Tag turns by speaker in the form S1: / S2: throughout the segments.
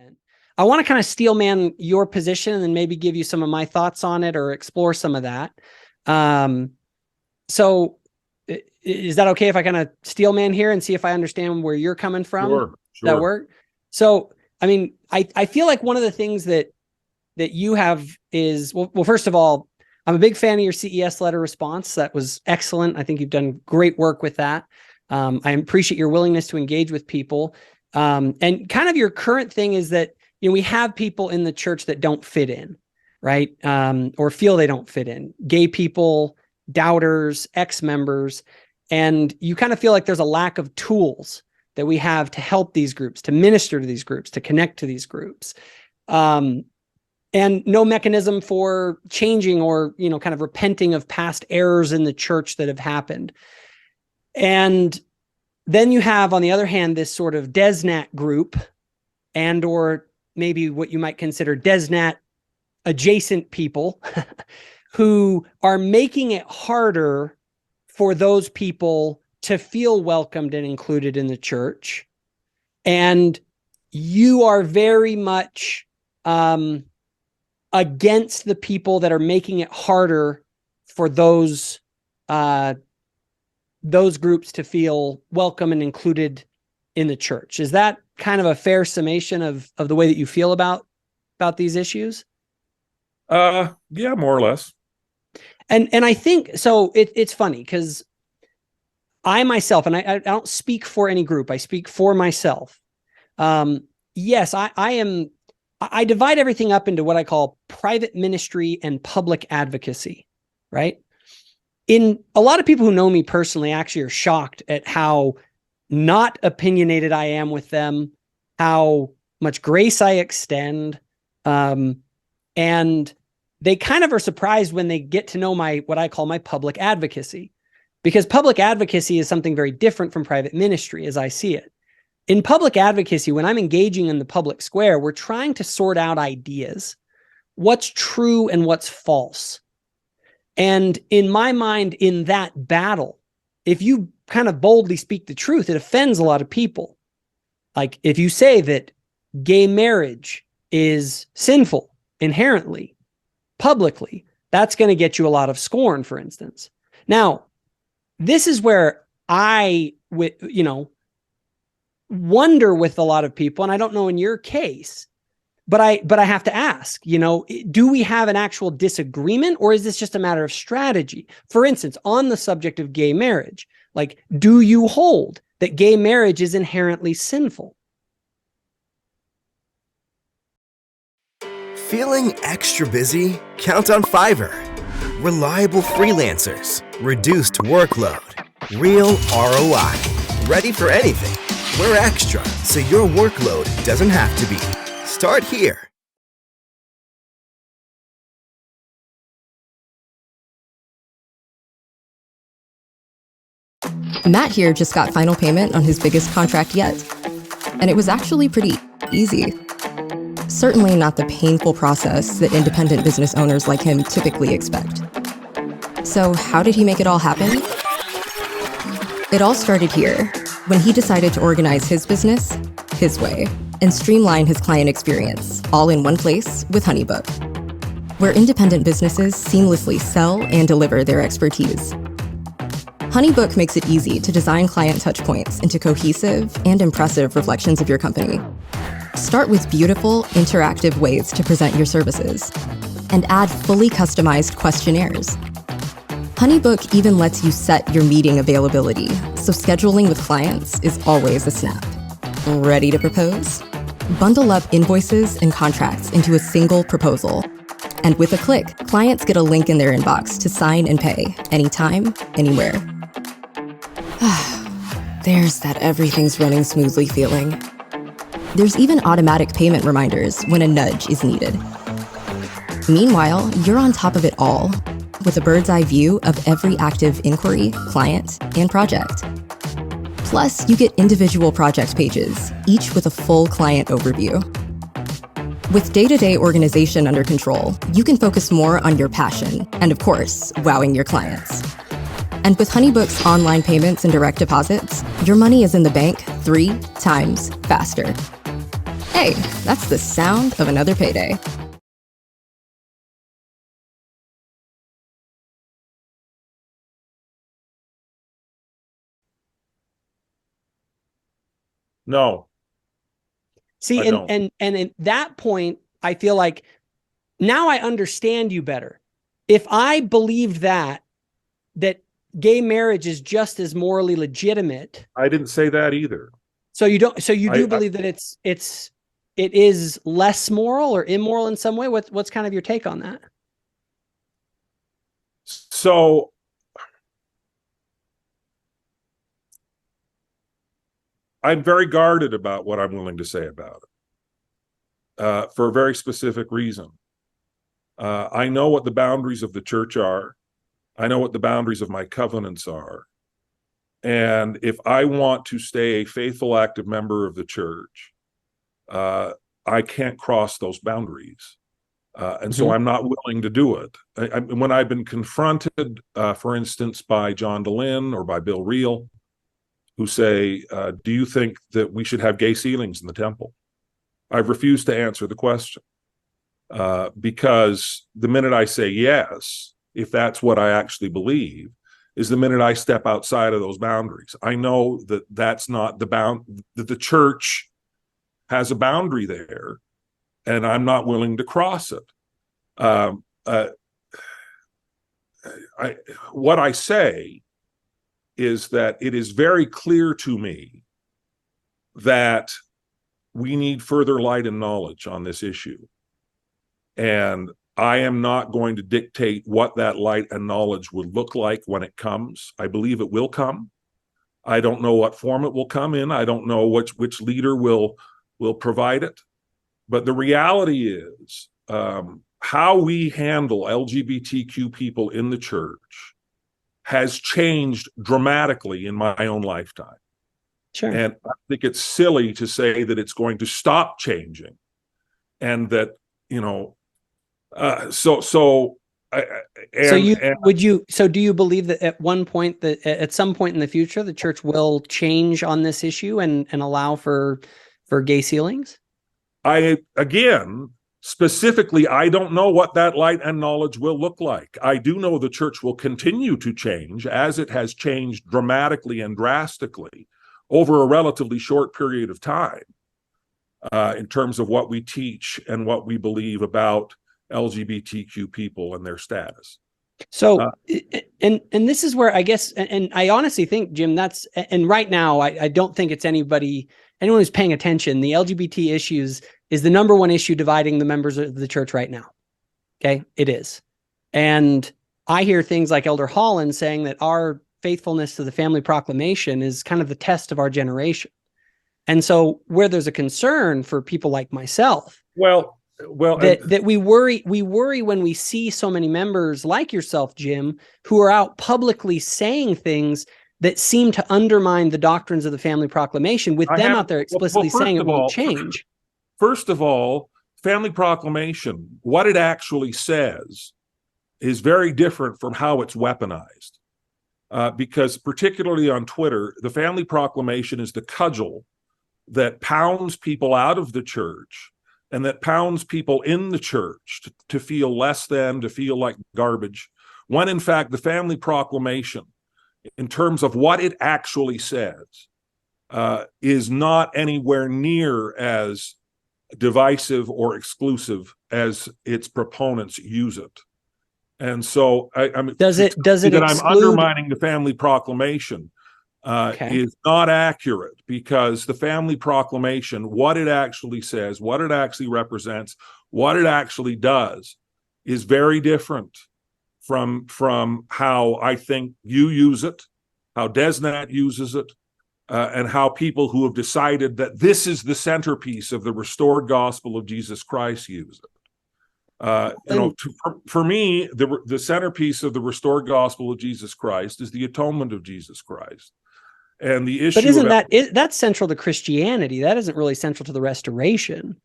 S1: Atonement. I want to kind of steelman your position and then maybe give you some of my thoughts on it or explore some of that. So is that okay if I kind of steelman here and see if I understand where you're coming from?
S2: Sure.
S1: That work? So, I mean, I feel like one of the things that you have is, well, first of all, I'm a big fan of your CES letter response. That was excellent. I think you've done great work with that. I appreciate your willingness to engage with people. And kind of your current thing is that, we have people in the church that don't fit in, right? Or feel they don't fit in. Gay people, doubters, ex-members, and you kind of feel like there's a lack of tools that we have to help these groups, to minister to these groups, to connect to these groups. And no mechanism for changing or, kind of repenting of past errors in the church that have happened. And then you have, on the other hand, this sort of DesNat group and or maybe what you might consider DesNat adjacent people who are making it harder for those people to feel welcomed and included in the church. And you are very much against the people that are making it harder for those groups to feel welcome and included in the church. Is that kind of a fair summation of the way that you feel about these issues?
S2: Yeah, more or less.
S1: And I think, so it's funny because I myself, and I don't speak for any group, I speak for myself. Yes, I divide everything up into what I call private ministry and public advocacy, right? A lot of people who know me personally actually are shocked at how not opinionated I am with them, how much grace I extend. And they kind of are surprised when they get to know what I call my public advocacy, because public advocacy is something very different from private ministry as I see it. In public advocacy, when I'm engaging in the public square, we're trying to sort out ideas, what's true and what's false. And in my mind, in that battle, if you kind of boldly speak the truth, it offends a lot of people. Like if you say that gay marriage is sinful inherently, publicly, that's going to get you a lot of scorn, for instance. Now, this is where I wonder with a lot of people, and I don't know in your case, but I have to ask, do we have an actual disagreement, or is this just a matter of strategy? For instance, on the subject of gay marriage, like, do you hold that gay marriage is inherently sinful?
S3: Feeling extra busy? Count on Fiverr. Reliable freelancers, reduced workload, real ROI. Ready for anything? We're extra, so your workload doesn't have to be. Start here.
S4: Matt here just got final payment on his biggest contract yet. And it was actually pretty easy. Certainly not the painful process that independent business owners like him typically expect. So how did he make it all happen? It all started here, when he decided to organize his business his way and streamline his client experience, all in one place with HoneyBook, where independent businesses seamlessly sell and deliver their expertise. HoneyBook makes it easy to design client touchpoints into cohesive and impressive reflections of your company. Start with beautiful, interactive ways to present your services, and add fully customized questionnaires. HoneyBook even lets you set your meeting availability, so scheduling with clients is always a snap. Ready to propose? Bundle up invoices and contracts into a single proposal. And with a click, clients get a link in their inbox to sign and pay anytime, anywhere. There's that everything's running smoothly feeling. There's even automatic payment reminders when a nudge is needed. Meanwhile, you're on top of it all with a bird's eye view of every active inquiry, client, and project. Plus, you get individual project pages, each with a full client overview. With day-to-day organization under control, you can focus more on your passion and, of course, wowing your clients. And with HoneyBook's online payments and direct deposits, your money is in the bank 3 times faster. Hey, that's the sound of another payday.
S2: No,
S1: See,
S2: I don't.
S1: and at that point, I feel like now I understand you better. If I believed that gay marriage is just as morally legitimate,
S2: I didn't say that either.
S1: so you don't, so you do
S2: I-
S1: believe that it is less moral or immoral in some way. What's kind of your take on that?
S2: So I'm very guarded about what I'm willing to say about it, for a very specific reason. I know what the boundaries of the church are. I know what the boundaries of my covenants are. And if I want to stay a faithful, active member of the church, I can't cross those boundaries. And so I'm not willing to do it. When I've been confronted, for instance, by John DeLynn or by Bill Reel, who say, do you think that we should have gay ceilings in the temple? I've refused to answer the question, because the minute I say yes, if that's what I actually believe, is the minute I step outside of those boundaries. I know that that's not that the church has a boundary there, and I'm not willing to cross it. What I say is that it is very clear to me that we need further light and knowledge on this issue. And I am not going to dictate what that light and knowledge would look like when it comes. I believe it will come. I don't know what form it will come in. I don't know which leader will provide it. But the reality is, how we handle LGBTQ people in the church has changed dramatically in my own lifetime.
S1: Sure.
S2: And I think it's silly to say that it's going to stop changing, and that, so
S1: do you believe that at some point in the future, the church will change on this issue and allow for gay ceilings?
S2: Specifically, I don't know what that light and knowledge will look like. I do know the church will continue to change, as it has changed dramatically and drastically over a relatively short period of time, in terms of what we teach and what we believe about LGBTQ people and their status.
S1: So, and this is where I guess, and I honestly think, Jim, and right now, I don't think it's anyone who's paying attention. The LGBT issues is the number one issue dividing the members of the church right now. Okay, it is. And I hear things like Elder Holland saying that our faithfulness to the family proclamation is kind of the test of our generation. And so where there's a concern for people like myself, that we worry when we see so many members like yourself, Jim, who are out publicly saying things that seem to undermine the doctrines of the family proclamation, with them out there explicitly saying it won't change.
S2: First of all, family proclamation, what it actually says is very different from how it's weaponized. Because particularly on Twitter, the family proclamation is the cudgel that pounds people out of the church, and that pounds people in the church to feel less than, to feel like garbage, when in fact the family proclamation, in terms of what it actually says, is not anywhere near as divisive or exclusive as its proponents use it. And so
S1: does it exclude...
S2: I'm undermining the family proclamation is not accurate, because the family proclamation, what it actually says, what it actually represents, what it actually does, is very different from how I think you use it, how Desnat uses it, and how people who have decided that this is the centerpiece of the restored gospel of Jesus Christ use it. For me, the centerpiece of the restored gospel of Jesus Christ is the atonement of Jesus Christ. And the issue,
S1: but that's central to Christianity? That isn't really central to the restoration.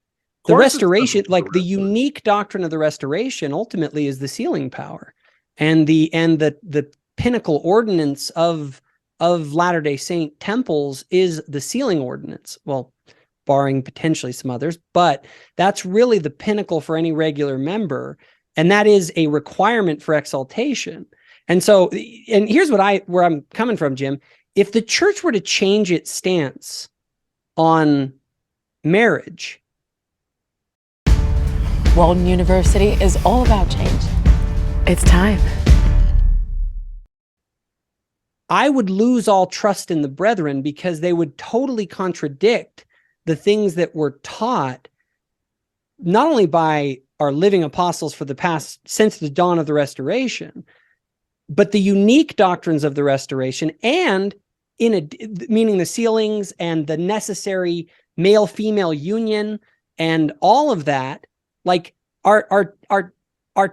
S1: The restoration, like the unique doctrine of the restoration, ultimately is the sealing power, and the pinnacle ordinance of Latter-day Saint temples is the sealing ordinance. Well, barring potentially some others, but that's really the pinnacle for any regular member. And that is a requirement for exaltation. And so, and here's where I'm coming from, Jim. If the church were to change its stance on marriage,
S5: Walden University is all about change. It's time.
S1: I would lose all trust in the brethren, because they would totally contradict the things that were taught, not only by our living apostles for the past, since the dawn of the Restoration, but the unique doctrines of the Restoration, and meaning the sealings and the necessary male-female union and all of that. Like our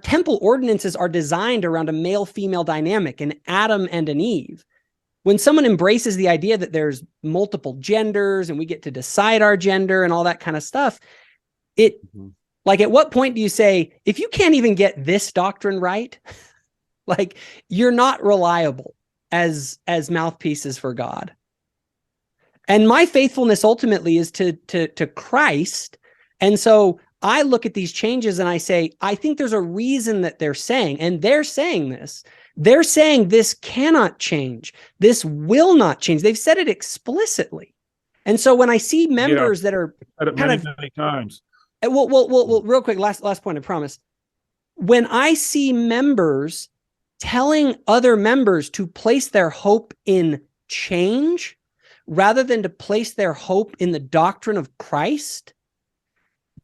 S1: temple ordinances are designed around a male-female dynamic, an Adam and an Eve. When someone embraces the idea that there's multiple genders and we get to decide our gender and all that kind of stuff, like, at what point do you say, if you can't even get this doctrine right, like, you're not reliable as mouthpieces for God? And my faithfulness ultimately is to Christ. And so I look at these changes and I say, I think there's a reason that they're saying, and they're saying this. They're saying this cannot change. This will not change. They've said it explicitly. And so when I see members that are
S2: many times.
S1: Well, real quick, last point, I promise. When I see members telling other members to place their hope in change rather than to place their hope in the doctrine of Christ,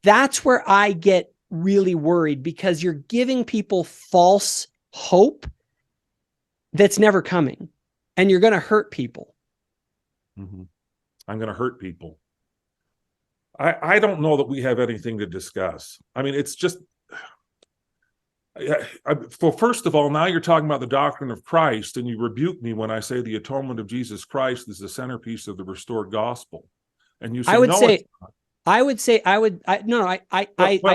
S1: that's where I get really worried, because you're giving people false hope that's never coming, and you're going to hurt people.
S2: I'm going to hurt people. I don't know that we have anything to discuss. I mean, it's just, well, first of all, now you're talking about the doctrine of Christ, and you rebuke me when I say the atonement of Jesus Christ is the centerpiece of the restored gospel. And you say, I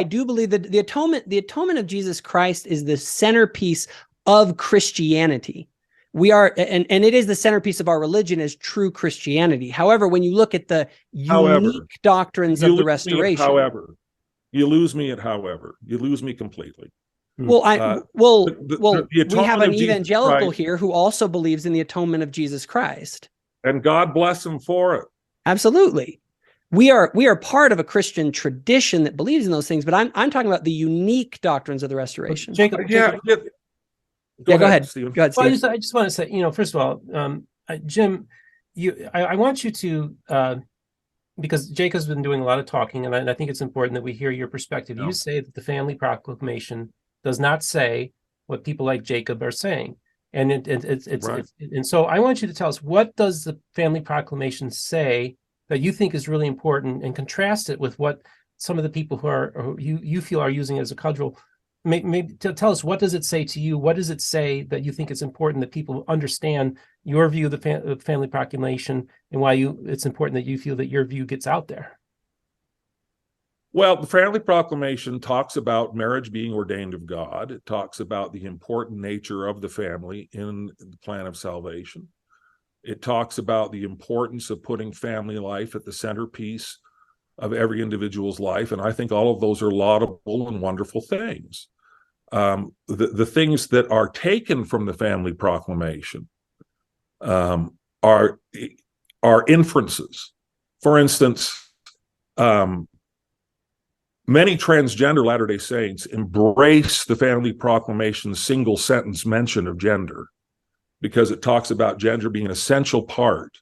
S2: do believe that the atonement of Jesus Christ is the centerpiece of Christianity. We are, and it is the centerpiece of our religion as true Christianity. However, when you look at the unique doctrines of the Restoration, you lose me completely.
S1: Well, we have an evangelical here who also believes in the atonement of Jesus Christ,
S2: and God bless him for it.
S1: Absolutely. We are part of a Christian tradition that believes in those things, but I'm talking about the unique doctrines of the Restoration.
S2: Jacob.
S1: Go ahead, Stephen. Go ahead, Stephen.
S6: Well, I just want to say, first of all, Jim, I want you to, because Jacob's been doing a lot of talking, and I think it's important that we hear your perspective. No. You say that the Family Proclamation does not say what people like Jacob are saying, and and so I want you to tell us, what does the Family Proclamation say that you think is really important, and contrast it with what some of the people who you feel are using it as a cudgel. Maybe tell us, what does it say to you? What does it say that you think is important that people understand your view of the Family Proclamation, and why it's important that you feel that your view gets out there?
S2: Well, the Family Proclamation talks about marriage being ordained of God. It talks about the important nature of the family in the plan of salvation. It talks about the importance of putting family life at the centerpiece of every individual's life. And I think all of those are laudable and wonderful things. The things that are taken from the Family Proclamation are inferences. For instance, many transgender Latter-day Saints embrace the Family Proclamation's single sentence mention of gender, because it talks about gender being an essential part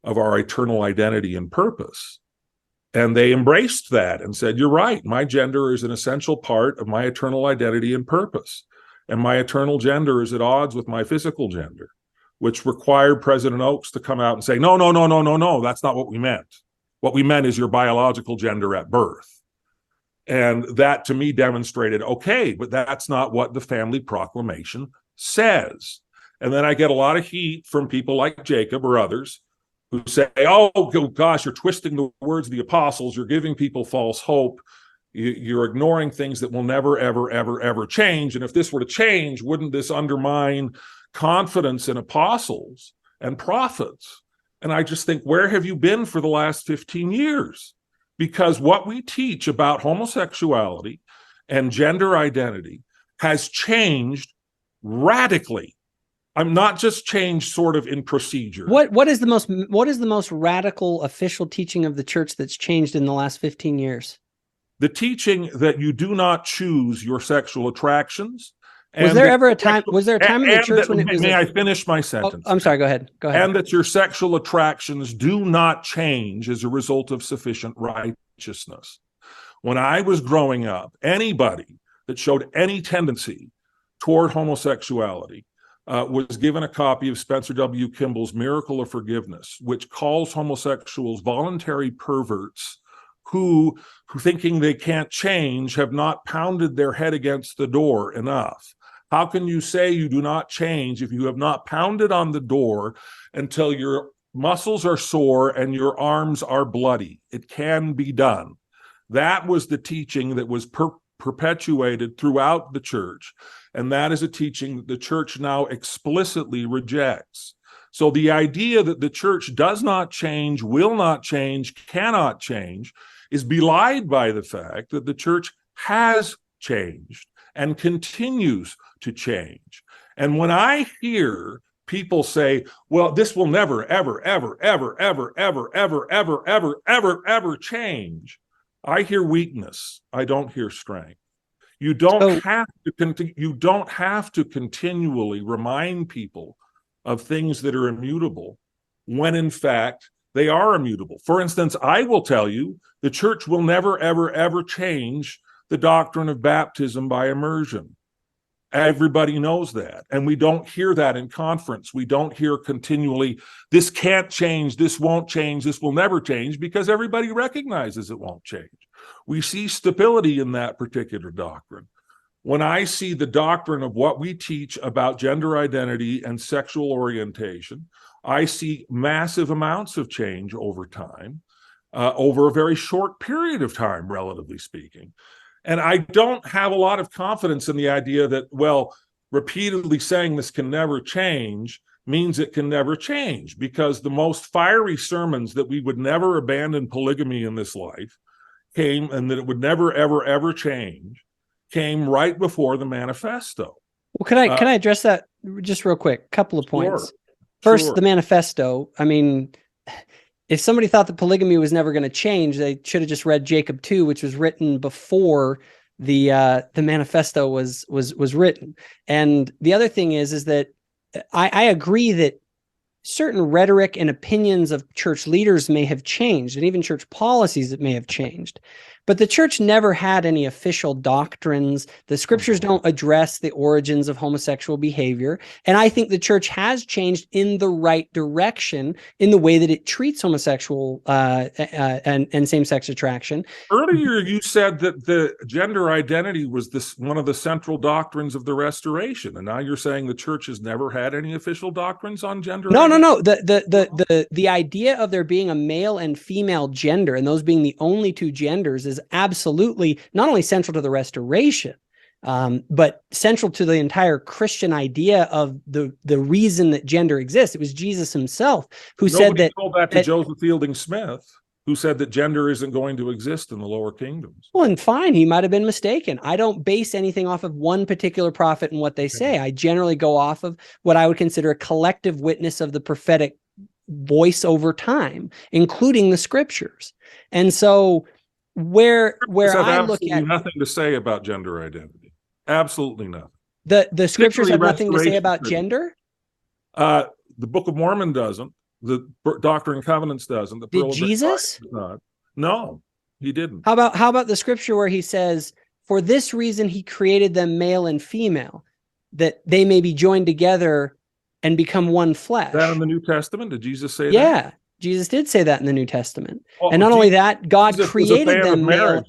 S2: of our eternal identity and purpose. And they embraced that and said, you're right, my gender is an essential part of my eternal identity and purpose. And my eternal gender is at odds with my physical gender, which required President Oaks to come out and say, no, that's not what we meant. What we meant is your biological gender at birth. And that, to me, demonstrated, okay, but that's not what the Family Proclamation says. And then I get a lot of heat from people like Jacob or others who say, oh, gosh, you're twisting the words of the apostles. You're giving people false hope. You're ignoring things that will never, ever, ever, ever change. And if this were to change, wouldn't this undermine confidence in apostles and prophets? And I just think, where have you been for the last 15 years? because what we teach about homosexuality and gender identity has changed radically. I'm not just changed sort of in procedure.
S1: What is the most radical official teaching of the church that's changed in the last 15 years?
S2: The teaching that you do not choose your sexual attractions.
S1: Was there ever a time? Was there a time in the church when it was?
S2: May I finish my sentence?
S1: I'm sorry. Go ahead. Go ahead.
S2: And that your sexual attractions do not change as a result of sufficient righteousness. When I was growing up, anybody that showed any tendency toward homosexuality was given a copy of Spencer W. Kimball's Miracle of Forgiveness, which calls homosexuals voluntary perverts who thinking they can't change, have not pounded their head against the door enough. How can you say you do not change if you have not pounded on the door until your muscles are sore and your arms are bloody? It can be done. That was the teaching that was perpetuated throughout the church. And that is a teaching that the church now explicitly rejects. So the idea that the church does not change, will not change, cannot change is belied by the fact that the church has changed and continues to change. And when I hear people say, well, this will never, ever, ever, ever, ever, ever, ever, ever, ever, ever, ever change, I hear weakness. I don't hear strength. You don't have to continually remind people of things that are immutable when in fact they are immutable. For instance, I will tell you the church will never, ever, ever change the doctrine of baptism by immersion. Everybody knows that. And we don't hear that in conference. We don't hear continually, this can't change, this won't change, this will never change, because everybody recognizes it won't change. We see stability in that particular doctrine. When I see the doctrine of what we teach about gender identity and sexual orientation, I see massive amounts of change over time, over a very short period of time, relatively speaking. And I don't have a lot of confidence in the idea that, well, repeatedly saying this can never change means it can never change, because the most fiery sermons that we would never abandon polygamy in this life came, and that it would never, ever, ever change, came right before the manifesto.
S1: Well, can I address that just real quick? Couple of points.
S2: Sure.
S1: First, the manifesto. I mean, if somebody thought that polygamy was never going to change, they should have just read Jacob 2, which was written before the manifesto was written. And the other thing is that I agree that certain rhetoric and opinions of church leaders may have changed, and even church policies that may have changed. But the church never had any official doctrines. The scriptures don't address the origins of homosexual behavior. And I think the church has changed in the right direction in the way that it treats homosexual and same-sex attraction.
S2: Earlier, you said that the gender identity was one of the central doctrines of the Restoration, and now you're saying the church has never had any official doctrines on gender identity?
S1: No. The idea of there being a male and female gender, and those being the only two genders, is absolutely not only central to the Restoration, but central to the entire Christian idea of the reason that gender exists. It was Jesus himself who said that.
S2: Told that to Joseph Fielding Smith, who said that gender isn't going to exist in the lower kingdoms.
S1: Well, and fine, he might have been mistaken. I don't base anything off of one particular prophet and what they say. I generally go off of what I would consider a collective witness of the prophetic voice over time, including the scriptures. And so where I look at
S2: nothing to say about gender identity, absolutely nothing.
S1: The scriptures have nothing to say about gender.
S2: The Book of Mormon doesn't. The Doctrine and Covenants doesn't.
S1: Did Jesus?
S2: No, he didn't.
S1: How about the scripture where he says, "For this reason he created them male and female, that they may be joined together and become one flesh."
S2: That in the New Testament? Did Jesus say that?
S1: Yeah. Jesus did say that in the New Testament. And not only that, God created them male.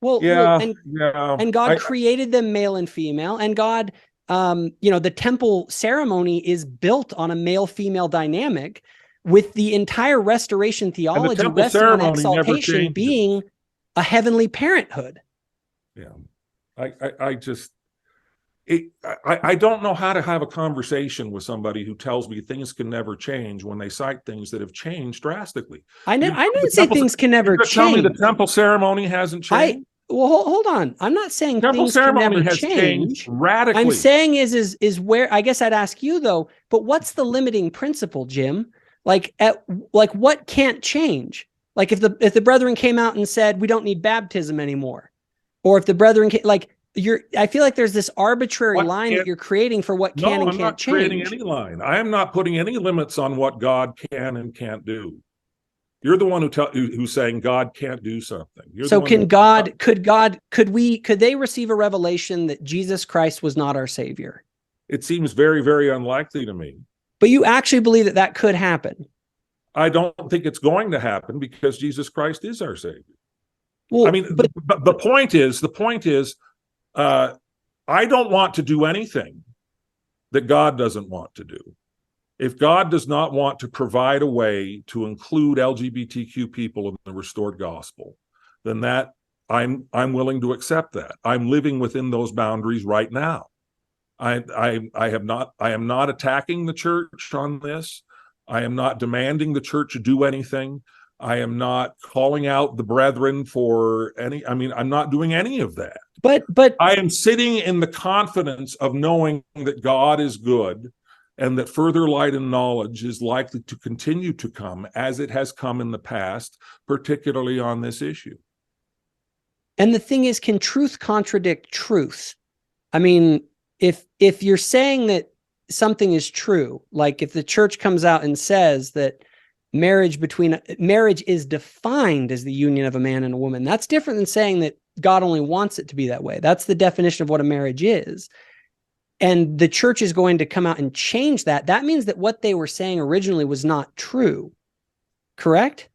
S1: And God created them male and female, and God, the temple ceremony is built on a male-female dynamic, with the entire Restoration theology resting on exaltation being a heavenly parenthood.
S2: Yeah. I just, I don't know how to have a conversation with somebody who tells me things can never change when they cite things that have changed drastically.
S1: I didn't say things can never change.
S2: Tell me the temple ceremony hasn't changed.
S1: Well, hold on. I'm not saying
S2: Temple
S1: things can
S2: ceremony
S1: never
S2: has
S1: change.
S2: changed radically.
S1: I'm saying is where, I guess I'd ask you though, but what's the limiting principle, Jim? Like what can't change? Like if the brethren came out and said we don't need baptism anymore, or if the brethren I feel like there's this arbitrary line that you're creating for what can and can't change. No, I'm not
S2: creating any line. I am not putting any limits on what God can and can't do. You're the one who's saying God can't do something.
S1: So could they receive a revelation that Jesus Christ was not our savior?
S2: It seems very, very unlikely to me.
S1: But you actually believe that could happen?
S2: I don't think it's going to happen because Jesus Christ is our savior.
S1: Well,
S2: I mean, but the point is, I don't want to do anything that God doesn't want to do. If God does not want to provide a way to include LGBTQ people in the restored gospel, then that I'm willing to accept that. I'm living within those boundaries right now. I am not attacking the church on this. I am not demanding the church do anything. I am not calling out the brethren for any. I mean, I'm not doing any of that.
S1: But
S2: I am sitting in the confidence of knowing that God is good, and that further light and knowledge is likely to continue to come as it has come in the past, particularly on this issue.
S1: And the thing is, can truth contradict truth? I mean, if you're saying that something is true, like if the church comes out and says that marriage is defined as the union of a man and a woman, that's different than saying that God only wants it to be that way. That's the definition of what a marriage is. And the church is going to come out and change that. That means that what they were saying originally was not true. Correct?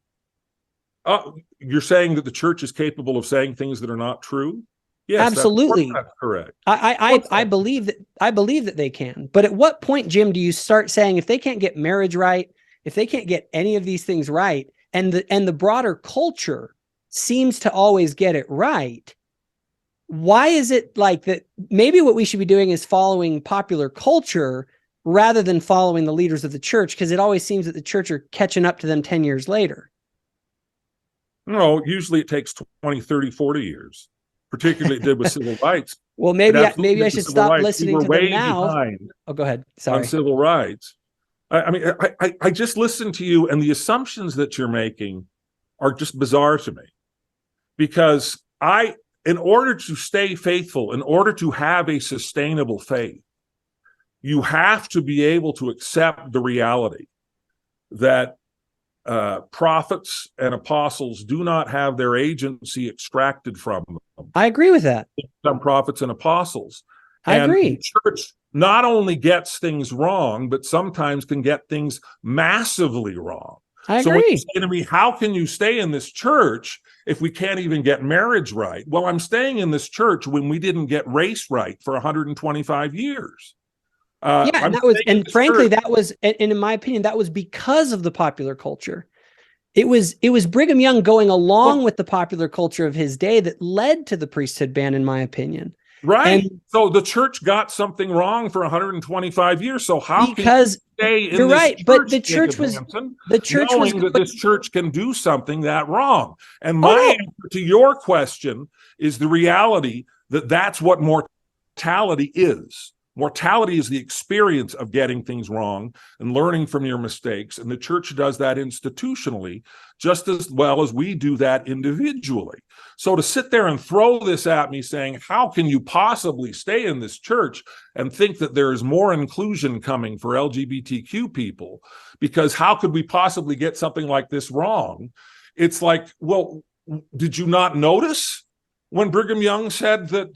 S2: You're saying that the church is capable of saying things that are not true? Yes,
S1: absolutely.
S2: That's correct.
S1: I believe that they can. But at what point, Jim, do you start saying if they can't get marriage right, if they can't get any of these things right, and the broader culture seems to always get it right, why is it like that? Maybe what we should be doing is following popular culture rather than following the leaders of the church, because it always seems that the church are catching up to them 10 years later.
S2: No, usually it takes 20, 30, 40 years, particularly it did with civil rights.
S1: Well, maybe I should stop listening to them now. Oh, go ahead. Sorry.
S2: On civil rights. I mean, I just listened to you, and the assumptions that you're making are just bizarre to me. Because in order to stay faithful, in order to have a sustainable faith, you have to be able to accept the reality that prophets and apostles do not have their agency extracted from them.
S1: I agree with that.
S2: Some prophets and apostles.
S1: I agree.
S2: The church not only gets things wrong, but sometimes can get things massively wrong.
S1: I agree.
S2: So when you say to me, how can you stay in this church if we can't even get marriage right? Well, I'm staying in this church when we didn't get race right for 125 years.
S1: And frankly, that was, and in my opinion, that was because of the popular culture. It was Brigham Young going along with the popular culture of his day that led to the priesthood ban, in my opinion.
S2: Right. And so the church got something wrong for 125 years. So how can you stay in
S1: you're
S2: this
S1: right,
S2: church,
S1: but the church was
S2: Hansen,
S1: the church was
S2: that this church can do something that wrong. And my answer to your question is the reality that that's what mortality is. Mortality is the experience of getting things wrong and learning from your mistakes. And the church does that institutionally just as well as we do that individually. So to sit there and throw this at me saying, how can you possibly stay in this church and think that there is more inclusion coming for LGBTQ people? Because how could we possibly get something like this wrong? It's like, well, did you not notice when Brigham Young said that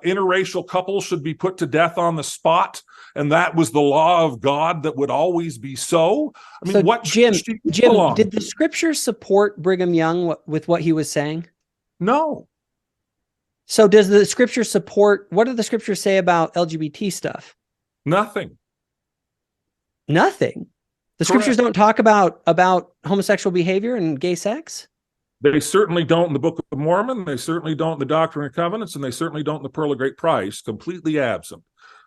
S2: interracial couples should be put to death on the spot, and that was the law of God that would always be so? I mean, what
S1: Jim, did the scriptures support Brigham Young with what he was saying?
S2: No.
S1: So does the scripture support, what do the scriptures say about LGBT stuff?
S2: Nothing.
S1: Nothing? The scriptures don't talk about homosexual behavior and gay sex?
S2: They certainly don't in the Book of Mormon. They certainly don't in the Doctrine and Covenants, and they certainly don't in the Pearl of Great Price, completely absent.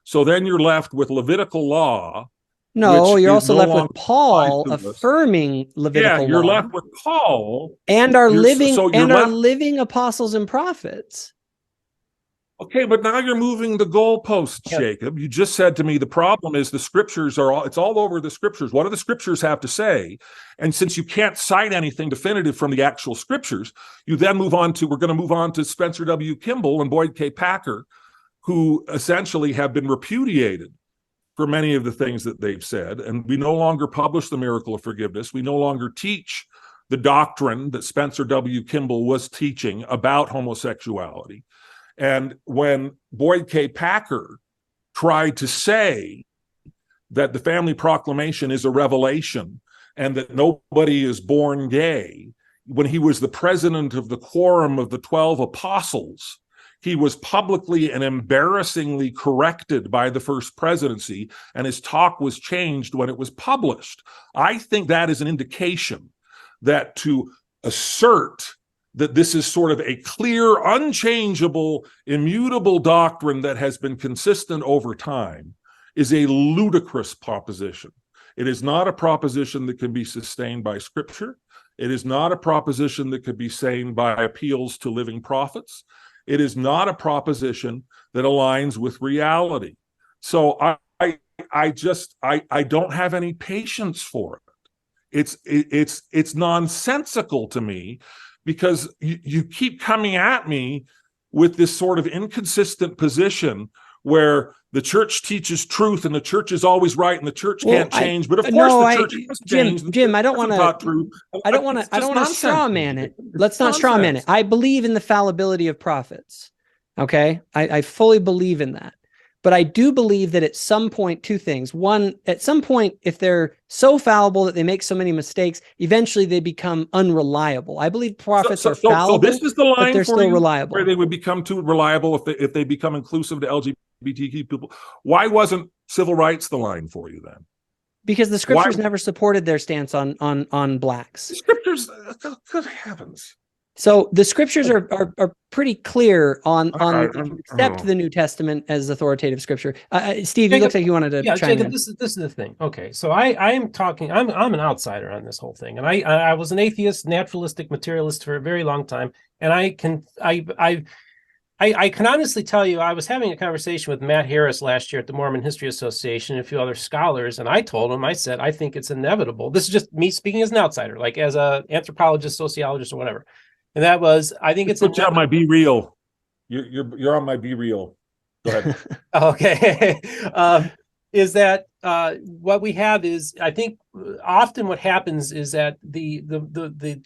S2: So then you're left with Levitical law.
S1: No, you're also
S2: no
S1: left with Paul affirming Levitical law.
S2: Yeah, you're left with Paul.
S1: And our living apostles and prophets.
S2: Okay, but now you're moving the goalposts, Jacob. You just said to me the problem is the scriptures it's all over the scriptures. What do the scriptures have to say? And since you can't cite anything definitive from the actual scriptures, you then we're going to move on to Spencer W. Kimball and Boyd K. Packer, who essentially have been repudiated for many of the things that they've said. And we no longer publish the miracle of forgiveness. We no longer teach the doctrine that Spencer W. Kimball was teaching about homosexuality. And when Boyd K. Packer tried to say that the family proclamation is a revelation and that nobody is born gay, when he was the president of the Quorum of the 12 Apostles, he was publicly and embarrassingly corrected by the First Presidency, and his talk was changed when it was published. I think that is an indication that to assert that this is sort of a clear, unchangeable, immutable doctrine that has been consistent over time is a ludicrous proposition. It is not a proposition that can be sustained by Scripture. It is not a proposition that could be sustained by appeals to living prophets. It is not a proposition that aligns with reality. So I don't have any patience for it. It's nonsensical to me, because you keep coming at me with this sort of inconsistent position where the church teaches truth and the church is always right and the church can't change. But of course, the church has changed.
S1: Jim, I don't want to straw man it. Let's not straw man it. I believe in the fallibility of prophets. Okay, I fully believe in that. But I do believe that at some point, two things. One, at some point, if they're so fallible that they make so many mistakes, eventually they become unreliable. I believe prophets are fallible,
S2: so this is the line
S1: but they're still reliable.
S2: Where they would become too reliable if they become inclusive to LGBTQ people. Why wasn't civil rights the line for you then?
S1: Because the scriptures never supported their stance on blacks.
S2: The scriptures, good heavens.
S1: So the scriptures are pretty clear on accept the New Testament as authoritative scripture. Steve, you look like you wanted to chime
S6: Jacob,
S1: in.
S6: This is the thing. Okay, so I'm an outsider on this whole thing, and I was an atheist, naturalistic, materialist for a very long time, and I can honestly tell you, I was having a conversation with Matt Harris last year at the Mormon History Association and a few other scholars, and I told him, I said, I think it's inevitable. This is just me speaking as an outsider, like as an anthropologist, sociologist, or whatever. And that was, I think it's
S2: put you on my Be Real. You're on my Be Real. Go ahead.
S6: Okay. Is that what we have is, I think often what happens is that the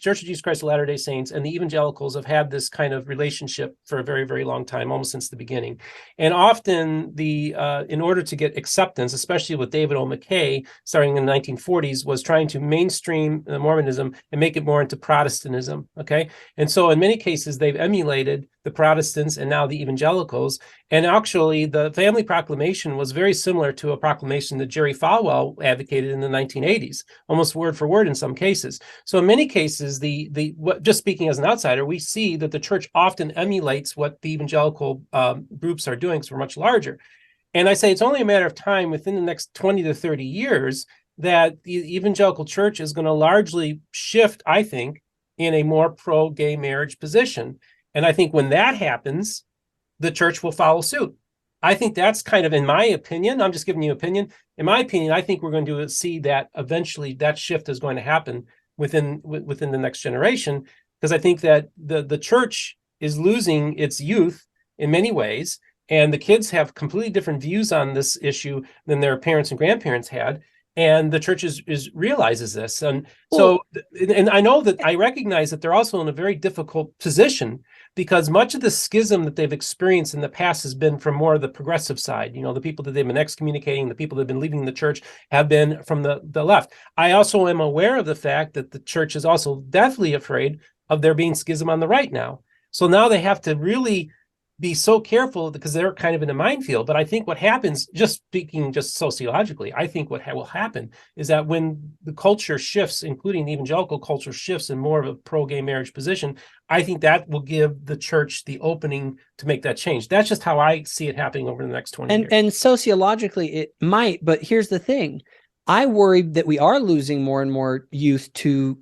S6: Church of Jesus Christ of Latter-day Saints and the evangelicals have had this kind of relationship for a very, very long time, almost since the beginning. And often in order to get acceptance, especially with David O. McKay, starting in the 1940s, was trying to mainstream Mormonism and make it more into Protestantism, okay? And so in many cases, they've emulated the Protestants and now the evangelicals. And actually, the family proclamation was very similar to a proclamation that Jerry Falwell advocated in the 1980s, almost word for word in some cases. So in many cases, just speaking as an outsider, we see that the church often emulates what the evangelical groups are doing, because we're much larger. And I say it's only a matter of time within the next 20 to 30 years that the evangelical church is going to largely shift, I think, in a more pro-gay marriage position. And I think when that happens, the church will follow suit. I think that's kind of, in my opinion, I'm just giving you opinion. In my opinion, I think we're going to see that eventually that shift is going to happen within the next generation, because I think that the church is losing its youth in many ways, and the kids have completely different views on this issue than their parents and grandparents had. And the church realizes this. And so, and I know that I recognize that they're also in a very difficult position, because much of the schism that they've experienced in the past has been from more of the progressive side. You know, the people that they've been excommunicating, the people that have been leaving the church have been from the left. I also am aware of the fact that the church is also deathly afraid of there being schism on the right now. So now they have to really be so careful because they're kind of in a minefield. But I think what happens, just speaking just sociologically, I think what will happen is that when the culture shifts, including the evangelical culture shifts in more of a pro-gay marriage position, I think that will give the church the opening to make that change. That's just how I see it happening over the next 20 years.
S1: And sociologically it might, but here's the thing. I worry that we are losing more and more youth to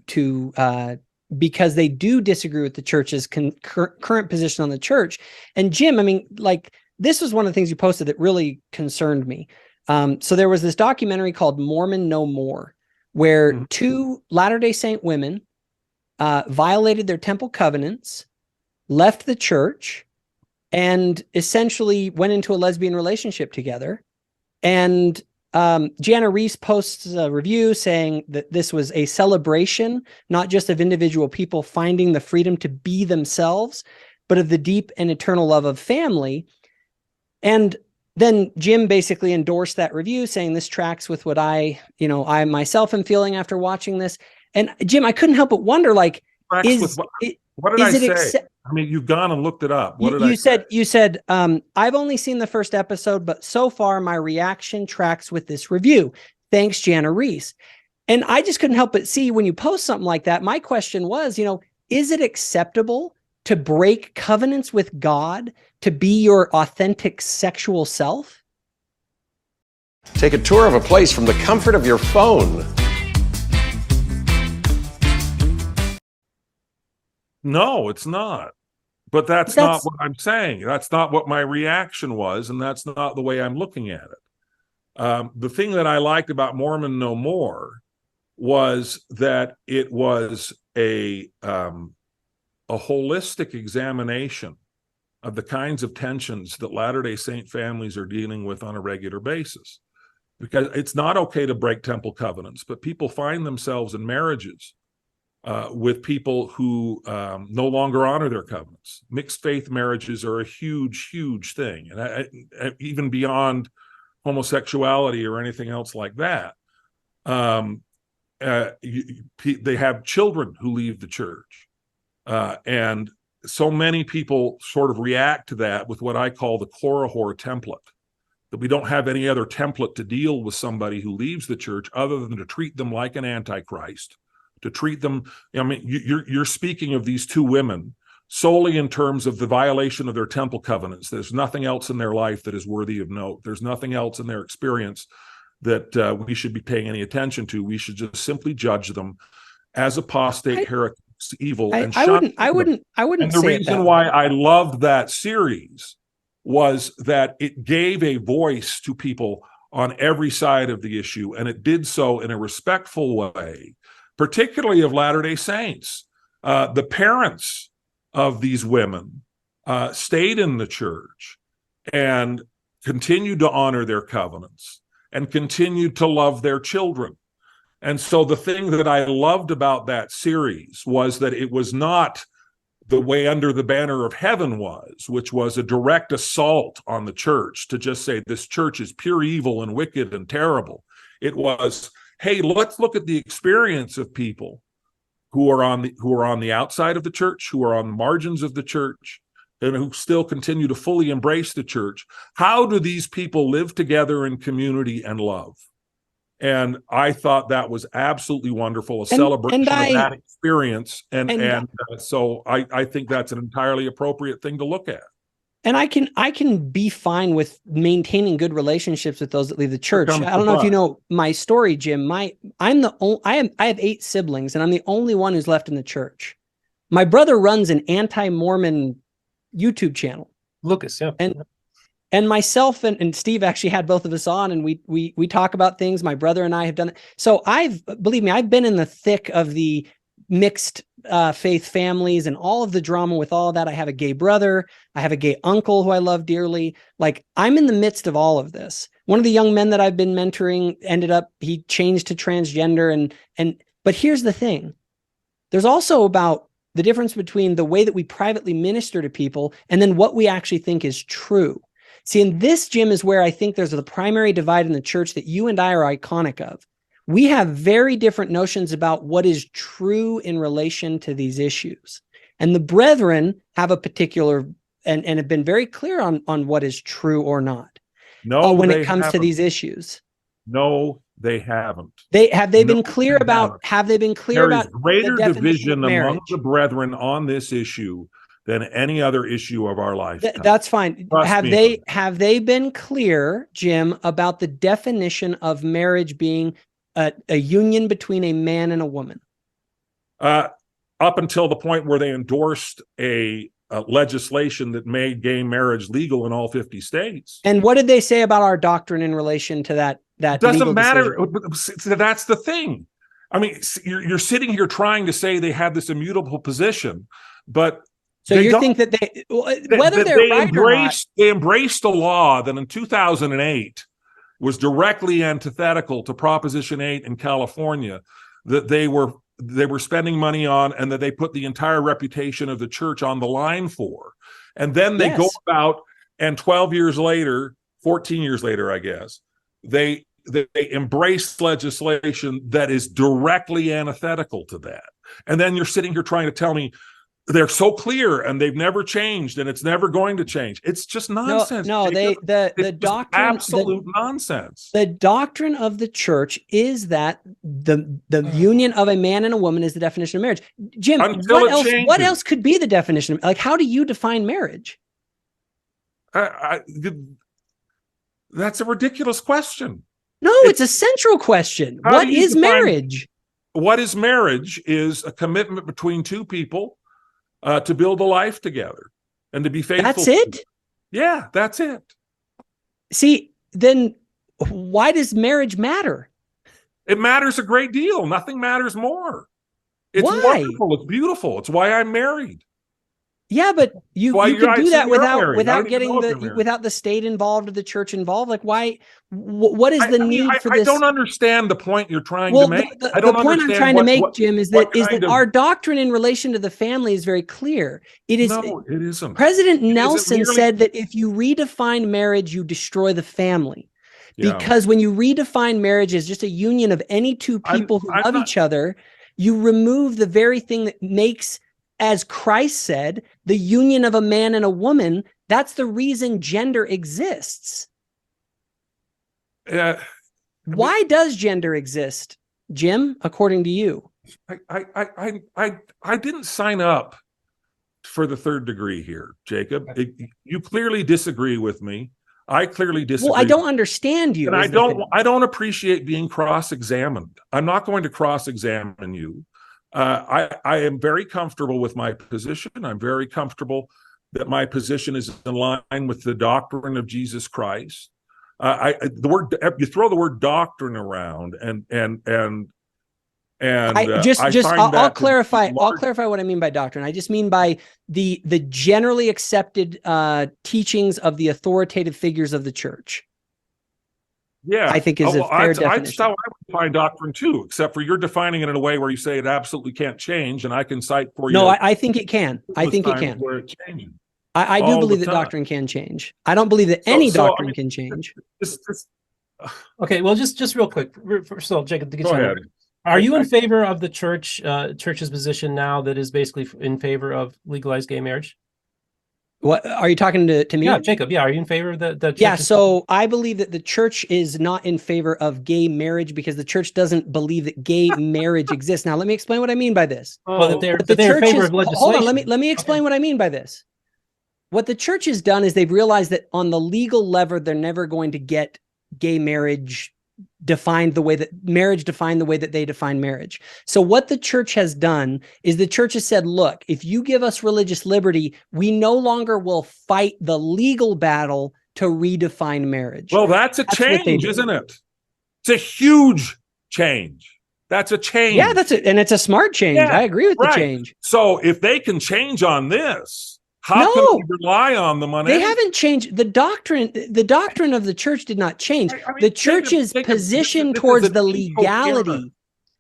S1: because they do disagree with the church's current position on the church. And Jim, I mean, like, this was one of the things you posted that really concerned me. So there was this documentary called Mormon No More, where two Latter-day Saint women violated their temple covenants, left the church, and essentially went into a lesbian relationship together. And Jana Reese posts a review saying that this was a celebration, not just of individual people finding the freedom to be themselves, but of the deep and eternal love of family. And then Jim basically endorsed that review, saying this tracks with what I myself am feeling after watching this. And Jim, I couldn't help but wonder, like,
S2: what did I say? I mean, you've gone and looked it up. What did I say?
S1: You said, I've only seen the first episode, but so far my reaction tracks with this review. Thanks, Jana Reese. And I just couldn't help but see when you post something like that, my question was, is it acceptable to break covenants with God to be your authentic sexual self?
S7: Take a tour of a place from the comfort of your phone.
S2: No, it's not. But that's not what I'm saying. That's not what my reaction was, and that's not the way I'm looking at it. The thing that I liked about Mormon No More was that it was a holistic examination of the kinds of tensions that Latter-day Saint families are dealing with on a regular basis. Because it's not okay to break temple covenants, but people find themselves in marriages with people who no longer honor their covenants. Mixed faith marriages are a huge, huge thing, and even beyond homosexuality or anything else like that. They have children who leave the church, and so many people sort of react to that with what I call the Korihor template, that we don't have any other template to deal with somebody who leaves the church other than to treat them like an antichrist. To treat them, I mean, you're speaking of these two women solely in terms of the violation of their temple covenants. There's nothing else in their life that is worthy of note. There's nothing else in their experience that we should be paying any attention to. We should just simply judge them as apostate heretics, evil, and
S1: I wouldn't.
S2: And the reason why I loved that series was that it gave a voice to people on every side of the issue, and it did so in a respectful way, particularly of Latter-day Saints. The parents of these women stayed in the church and continued to honor their covenants and continued to love their children. And so the thing that I loved about that series was that it was not the way Under the Banner of Heaven was, which was a direct assault on the church to just say this church is pure evil and wicked and terrible. It was, hey, let's look at the experience of people who are on the outside of the church, who are on the margins of the church, and who still continue to fully embrace the church. How do these people live together in community and love? And I thought that was absolutely wonderful, a celebration of that experience. So I think that's an entirely appropriate thing to look at.
S1: And I can be fine with maintaining good relationships with those that leave the church. I don't know if you know my story, Jim. I have 8 siblings, and I'm the only one who's left in the church. My brother runs an anti-Mormon YouTube channel.
S6: Lucas, yeah.
S1: And myself and Steve actually had both of us on, and we talk about things. My brother and I have done it. So believe me, I've been in the thick of the mixed faith families and all of the drama with all of that. I have a gay brother. I have a gay uncle who I love dearly. Like, I'm in the midst of all of this. One of the young men that I've been mentoring he changed to transgender. But here's the thing. There's also about the difference between the way that we privately minister to people and then what we actually think is true. See, and this, Jim, is where I think there's the primary divide in the church that you and I are iconic of. We have very different notions about what is true in relation to these issues. And the brethren have a particular and have been very clear on what is true or not.
S2: No,
S1: when
S2: they
S1: it comes to
S2: haven't.
S1: these issues.
S2: No, they haven't.
S1: Have they
S2: No,
S1: been clear
S2: they
S1: about
S2: haven't.
S1: have they been clear
S2: There
S1: about
S2: is greater
S1: the definition
S2: division
S1: of
S2: among
S1: marriage?
S2: the brethren on this issue than any other issue of our lifetime.
S1: That's fine.
S2: Trust
S1: Have
S2: me.
S1: they been clear, Jim, about the definition of marriage being a union between a man and a woman?
S2: Up until the point where they endorsed a legislation that made gay marriage legal in all 50 states.
S1: And what did they say about our doctrine in relation to that? That
S2: doesn't
S1: legal
S2: matter.
S1: decision?
S2: That's the thing. I mean, you're sitting here trying to say they have this immutable position, but
S1: so you think that whether they're right or not,
S2: they embraced a law that in 2008 was directly antithetical to Proposition 8 in California, that they were spending money on, and that they put the entire reputation of the church on the line for. And then they go about, and 12 years later, 14 years later, I guess, they embrace legislation that is directly antithetical to that. And then you're sitting here trying to tell me they're so clear and they've never changed and it's never going to change. It's just nonsense.
S1: No, the doctrine,
S2: absolute nonsense.
S1: The doctrine of the church is that the union of a man and a woman is the definition of marriage. Jim, what else could be the definition of, like, how do you define marriage?
S2: That's a ridiculous question.
S1: No, it's a central question. What is marriage?
S2: What is marriage is a commitment between two people to build a life together and to be faithful.
S1: That's it?
S2: Yeah, that's it.
S1: See, then why does marriage matter?
S2: It matters a great deal. Nothing matters more. It's wonderful. It's beautiful. It's why I'm married.
S1: Yeah, but you could do that without the state involved or the church involved. Like, why? What is the need for this?
S2: I don't understand the point you're trying to make.
S1: The point I'm trying to make, Jim, is that our doctrine in relation to the family is very clear. It is.
S2: No, it isn't.
S1: President Nelson said that if you redefine marriage, you destroy the family. Yeah. Because when you redefine marriage as just a union of any two people who love each other, you remove the very thing that makes, as Christ said, the union of a man and a woman. That's the reason gender exists. Why does gender exist, Jim, according to you?
S2: I didn't sign up for the third degree here, Jacob. You clearly disagree with me. I clearly disagree.
S1: Well, I don't understand you.
S2: And I don't appreciate being cross-examined. I'm not going to cross-examine you. I am very comfortable with my position. I'm very comfortable that my position is in line with the doctrine of Jesus Christ. You throw the word doctrine around, I'll
S1: clarify what I mean by doctrine. I just mean by the generally accepted teachings of the authoritative figures of the church.
S2: Yeah,
S1: I think is a fair definition.
S2: That's how I would define doctrine too, except for you're defining it in a way where you say it absolutely can't change, and I can cite for you.
S1: No, I think it can. I think it can.
S2: Where it's changing.
S1: I do believe that doctrine can change. I don't believe that any doctrine can change.
S6: Okay, well, just real quick. First of all, Jacob, to get
S2: Go
S6: you
S2: ahead.
S6: Are you in favor of the church's position now that is basically in favor of legalized gay marriage?
S1: What are you talking to me?
S6: Yeah, Jacob. Yeah, are you in favor of the
S1: Yeah, so I believe that the church is not in favor of gay marriage because the church doesn't believe that gay marriage exists. Now, let me explain what I mean by this.
S6: Well, they're in favor of legislation.
S1: Hold on, let me explain what I mean by this. What the church has done is they've realized that on the legal lever, they're never going to get gay marriage defined the way that they define marriage. So what the church has done is the church has said, look, if you give us religious liberty, we no longer will fight the legal battle to redefine marriage.
S2: Well, that's a change, isn't it? It's a huge change. That's a change.
S1: Yeah, and it's a smart change. Yeah, I agree with the change.
S2: So if they can change on this, how can we rely on them on
S1: They haven't changed the doctrine. The doctrine of the church did not change. The church's position towards the legality.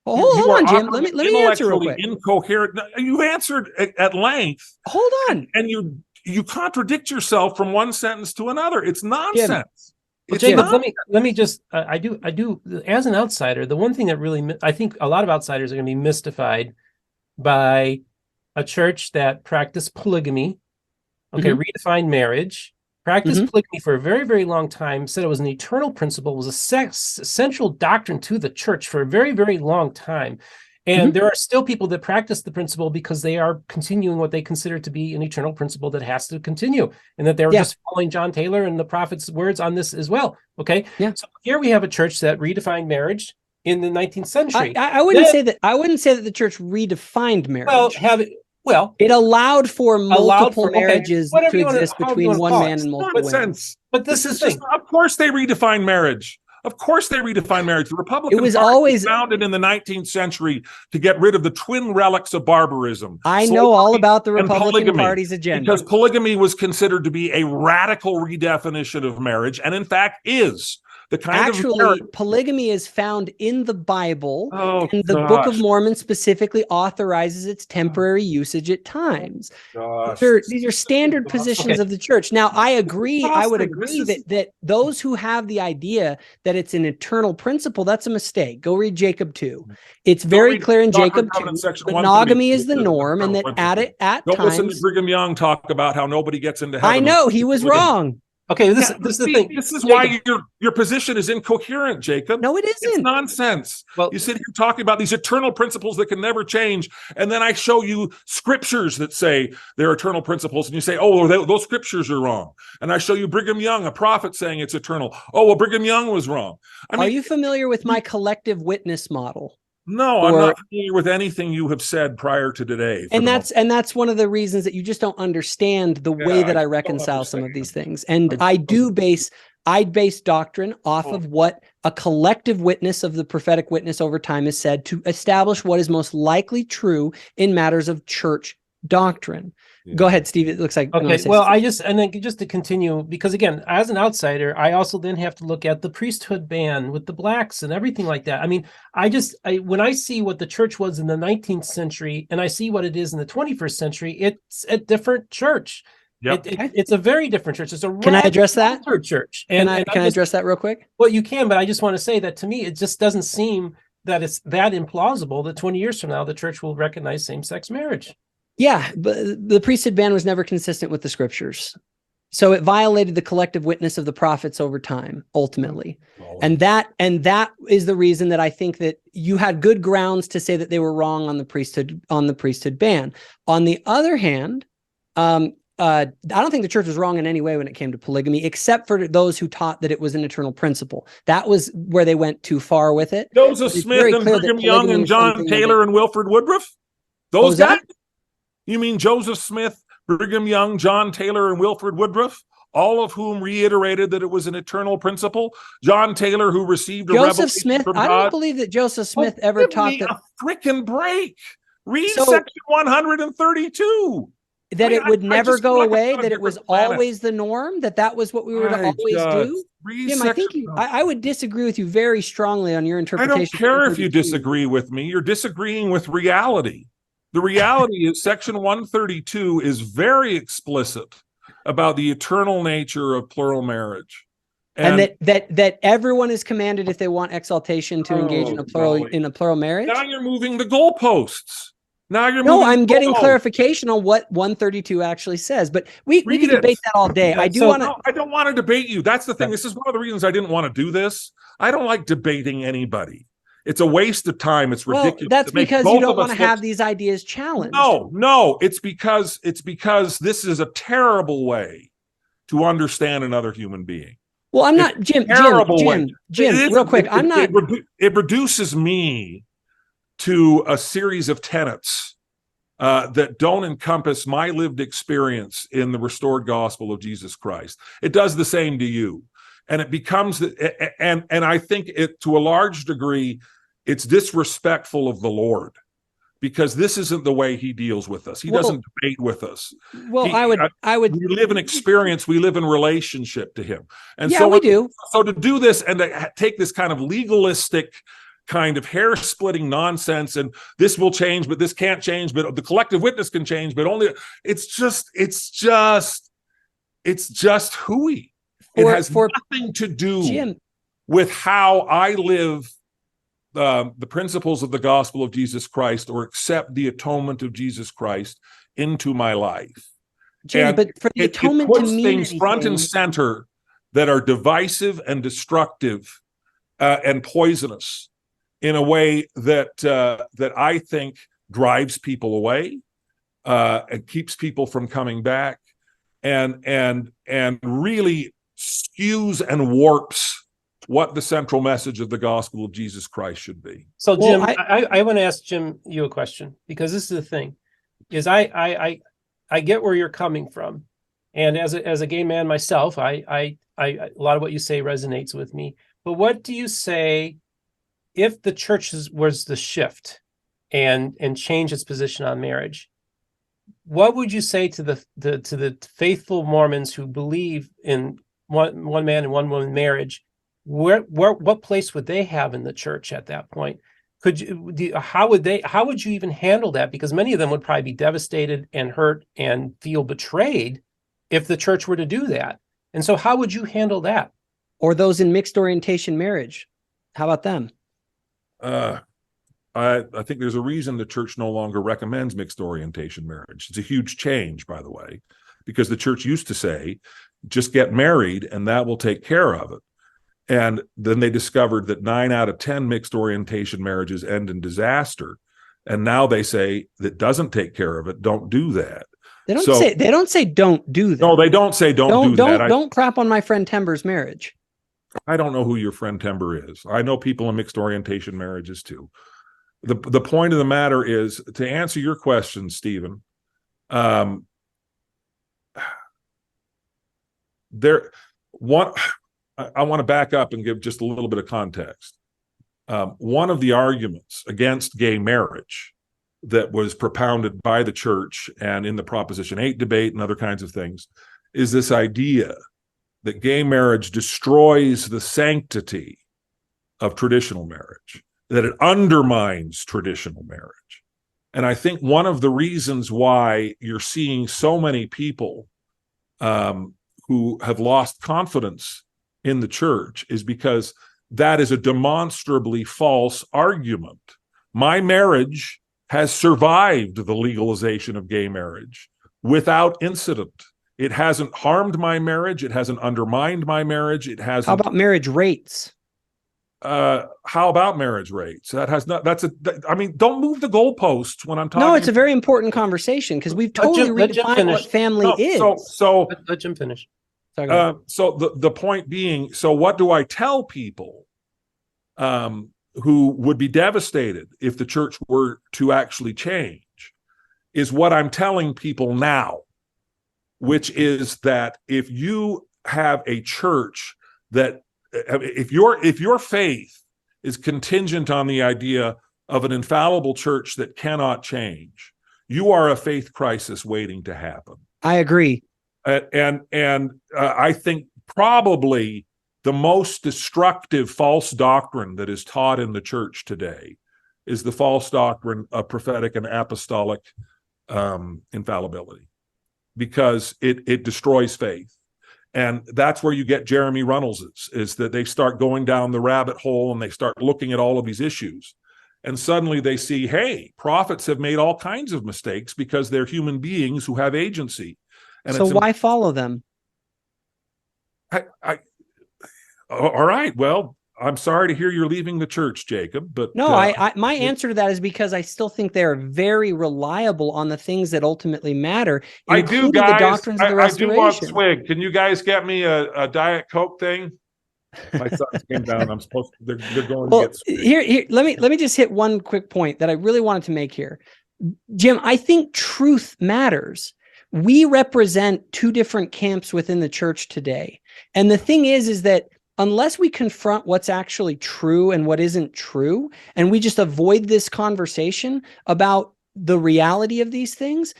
S1: Hold on, Jim. Let me answer real quick.
S2: Incoherent. You answered at length.
S1: Hold on.
S2: And you contradict yourself from one sentence to another. It's nonsense.
S6: Jacob, let me just. I do. As an outsider, the one thing that really I think a lot of outsiders are going to be mystified by a church that practiced polygamy okay, Redefine Marriage, practiced polygamy for a very, very long time, said it was an eternal principle, was a central doctrine to the church for a very, very long time. And there are still people that practice the principle because they are continuing what they consider to be an eternal principle that has to continue, and that they were just following John Taylor and the prophet's words on this as well. Okay. Yeah. So here we have a church that redefined marriage in the 19th century.
S1: I wouldn't say that. I wouldn't say that the church redefined marriage.
S6: It
S1: allowed for multiple marriages to exist between one man and multiple women.
S6: But this is the thing.
S2: Of course, they redefined marriage. Of course, they redefined marriage. The Republican
S1: Party
S2: was founded in the 19th century to get rid of the twin relics of barbarism.
S1: I know all about the Republican Party's agenda.
S2: Because polygamy was considered to be a radical redefinition of marriage, and in fact is.
S1: Polygamy is found in the Bible, and the Book of Mormon specifically authorizes its temporary usage at times. These are standard positions of the church. Now, I agree. I would agree that those who have the idea that it's an eternal principle, that's a mistake. Go read Jacob 2. It's very clear in Jacob 2. Monogamy is the norm, and that at times.
S2: Don't listen to Brigham Young talk about how nobody gets into heaven.
S1: I know he was wrong.
S6: Okay, this is the thing.
S2: This is why your position is incoherent, Jacob.
S1: No, it isn't.
S2: It's nonsense. Well, you sit here talking about these eternal principles that can never change, and then I show you scriptures that say they're eternal principles, and you say, "Oh, those scriptures are wrong." And I show you Brigham Young, a prophet, saying it's eternal. Oh, well, Brigham Young was wrong.
S1: Are you familiar with my collective witness model?
S2: No, I'm not familiar with anything you have said prior to today.
S1: And that's one of the reasons that you just don't understand the way that I reconcile some of these things. And I base doctrine off of what a collective witness of the prophetic witness over time has said to establish what is most likely true in matters of church doctrine. Go ahead, Steve. It looks like
S6: just to continue, because again, as an outsider, I also then have to look at the priesthood ban with the blacks and everything like that. I mean, when I see what the church was in the 19th century and I see what it is in the 21st century, it's a different church. Yep. It's a very different church. It's a
S1: Can I address that?
S6: Church.
S1: Can I address that real quick?
S6: Well, you can, but I just want to say that to me, it just doesn't seem that it's that implausible that 20 years from now the church will recognize same-sex marriage.
S1: Yeah, but the priesthood ban was never consistent with the scriptures. So it violated the collective witness of the prophets over time, ultimately. And that is the reason that I think that you had good grounds to say that they were wrong on the priesthood ban. On the other hand, I don't think the church was wrong in any way when it came to polygamy, except for those who taught that it was an eternal principle. That was where they went too far with it.
S2: Joseph Smith and Brigham Young and John Taylor and Wilford Woodruff? Those guys? You mean Joseph Smith, Brigham Young, John Taylor, and Wilford Woodruff, all of whom reiterated that it was an eternal principle? John Taylor, who received a revelation
S1: Smith,
S2: from
S1: I
S2: God.
S1: don't believe that Joseph Smith ever taught that.
S2: A freaking break. Read section 132.
S1: That it would never go away, that it was always the norm, that was what we were to always do? Jim, I think I would disagree with you very strongly on your interpretation.
S2: I don't care if you disagree with me. You're disagreeing with reality. The reality is section 132 is very explicit about the eternal nature of plural marriage.
S1: And that everyone is commanded, if they want exaltation, to engage in a plural marriage.
S2: Now you're moving the goalposts.
S1: I'm getting clarification on what 132 actually says, but we can debate that all day. I
S2: don't want to debate you. That's the thing. This is one of the reasons I didn't want to do this. I don't like debating anybody. It's a waste of time. It's ridiculous.
S1: Well, that's because you don't want to have these ideas challenged.
S2: No, it's because this is a terrible way to understand another human being.
S1: Well, I'm not Jim, real quick.
S2: It reduces me to a series of tenets that don't encompass my lived experience in the restored gospel of Jesus Christ. It does the same to you. And it becomes, and I think it, to a large degree, it's disrespectful of the Lord, because this isn't the way he deals with us. He doesn't debate with us.
S1: Well, I would.
S2: We live in experience. We live in relationship to him. And
S1: yeah, we do.
S2: So to do this and to take this kind of legalistic, kind of hair-splitting nonsense, and this will change, but this can't change, but the collective witness can change, but only it's just hooey. It has nothing to do with how I live the principles of the gospel of Jesus Christ, or accept the atonement of Jesus Christ into my life.
S1: Jim, but for the atonement
S2: it puts
S1: to mean
S2: things
S1: anything,
S2: front and center that are divisive and destructive and poisonous in a way that that I think drives people away and keeps people from coming back, and really skews and warps what the central message of the gospel of Jesus Christ should be.
S6: So, Jim,
S1: Well,
S6: I want to ask Jim you a question, because this is the thing: is I get where you're coming from, and as a gay man myself, I a lot of what you say resonates with me. But what do you say if the church was the shift and change its position on marriage? What would you say to the faithful Mormons who believe in one man and one woman marriage? What place would they have in the church at that point? How would you even handle that? Because many of them would probably be devastated and hurt and feel betrayed if the church were to do that. And so how would you handle that?
S1: or those in mixed orientation marriage. How about them?
S2: I think there's a reason the church no longer recommends mixed orientation marriage. It's a huge change, by the way, because the church used to say, just get married and that will take care of it. And then they discovered that 9 out of 10 mixed orientation marriages end in disaster. And now they say that doesn't take care of it. Don't do that.
S1: They don't say don't do that.
S2: No, they don't say don't do that.
S1: Don't crap on my friend Tember's marriage.
S2: I don't know who your friend Tember is. I know people in mixed orientation marriages too. The point of the matter is, to answer your question, Stephen, I want to back up and give just a little bit of context. One of the arguments against gay marriage that was propounded by the church and in the Proposition 8 debate and other kinds of things is this idea that gay marriage destroys the sanctity of traditional marriage, that it undermines traditional marriage. And I think one of the reasons why you're seeing so many people who have lost confidence in the church is because that is a demonstrably false argument. My marriage has survived the legalization of gay marriage without incident. It hasn't harmed my marriage. It hasn't undermined my marriage. It hasn't.
S1: How about marriage rates?
S2: How about marriage rates? That has not. I mean, don't move the goalposts when I'm talking.
S1: No, it's a very important conversation because we've totally redefined what family is.
S2: So
S6: let Jim finish.
S2: So the point being, so what do I tell people who would be devastated if the church were to actually change? Is what I'm telling people now, which is that if you have a church that if your faith is contingent on the idea of an infallible church that cannot change, you are a faith crisis waiting to happen.
S1: I agree.
S2: And I think probably the most destructive false doctrine that is taught in the church today is the false doctrine of prophetic and apostolic infallibility, because it destroys faith. And that's where you get Jeremy Runnels is that they start going down the rabbit hole and they start looking at all of these issues. And suddenly they see, hey, prophets have made all kinds of mistakes because they're human beings who have agency. And
S1: so why follow them?
S2: All right. Well, I'm sorry to hear you're leaving the church, Jacob. But
S1: no, my answer to that is because I still think they're very reliable on the things that ultimately matter.
S2: I do, guys.
S1: The doctrines of the Restoration.
S2: I do want swig. Can you guys get me a Diet Coke thing? My sons came down. I'm supposed to. They're going to get swig.
S1: Here. Let me just hit one quick point that I really wanted to make here, Jim. I think truth matters. We represent two different camps within the church today, and the thing is that unless we confront what's actually true and what isn't true, and we just avoid this conversation about the reality of these things,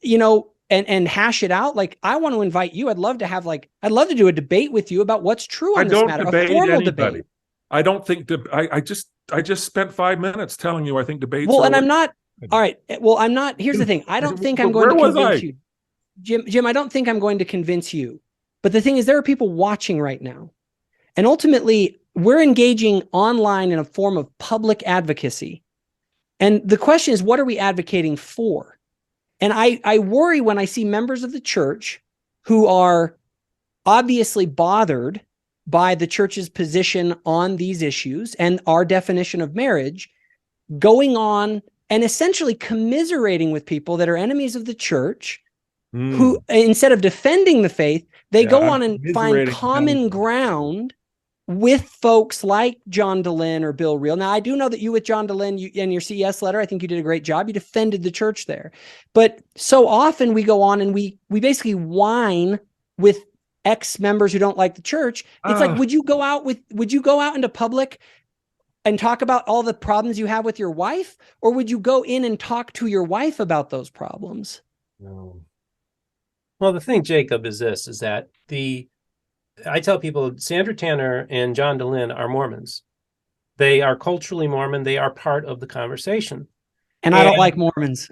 S1: and hash it out. Like, I want to invite you. I'd love to do a debate with you about what's true on this matter. A formal debate.
S2: I don't think I just spent 5 minutes telling you I think debates.
S1: Well, and I'm not. All right. Well, I'm not. Here's the thing. I don't think I'm going to convince you, Jim. I don't think I'm going to convince you. But the thing is, there are people watching right now. And ultimately, we're engaging online in a form of public advocacy. And the question is, what are we advocating for? And I worry when I see members of the church who are obviously bothered by the church's position on these issues and our definition of marriage, going on and essentially commiserating with people that are enemies of the church, who, instead of defending the faith, they go on and find common ground with folks like John Dehlin or Bill Reel. Now, I do know that you with John Dehlin in your CES letter, I think you did a great job. You defended the church there. But so often we go on and we basically whine with ex-members who don't like the church. It's like, would you go out into public and talk about all the problems you have with your wife? Or would you go in and talk to your wife about those problems?
S6: No. Well, the thing, Jacob, is this, is that I tell people Sandra Tanner and John Dehlin are Mormons. They are culturally Mormon. They are part of the conversation.
S1: And I don't like Mormons.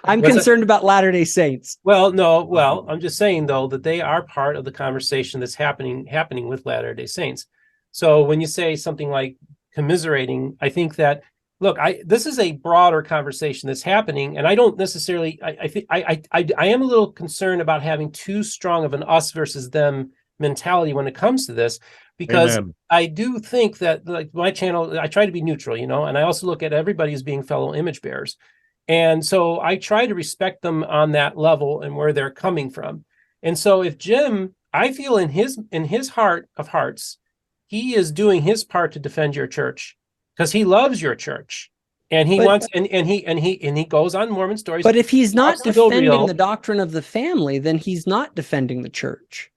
S1: I'm concerned about Latter-day Saints.
S6: Well, no. Well, I'm just saying, though, that they are part of the conversation that's happening with Latter-day Saints. So when you say something like commiserating, I think that, look, this is a broader conversation that's happening, and I don't necessarily. I am a little concerned about having too strong of an us versus them mentality when it comes to this, because Amen. I do think that, like, my channel, I try to be neutral, and I also look at everybody as being fellow image bearers, and so I try to respect them on that level and where they're coming from. And so if Jim, I feel in his heart of hearts, he is doing his part to defend your church, because he loves your church, and he wants, and he goes on Mormon stories.
S1: But if he's not defending the doctrine of the family, then he's not defending the church.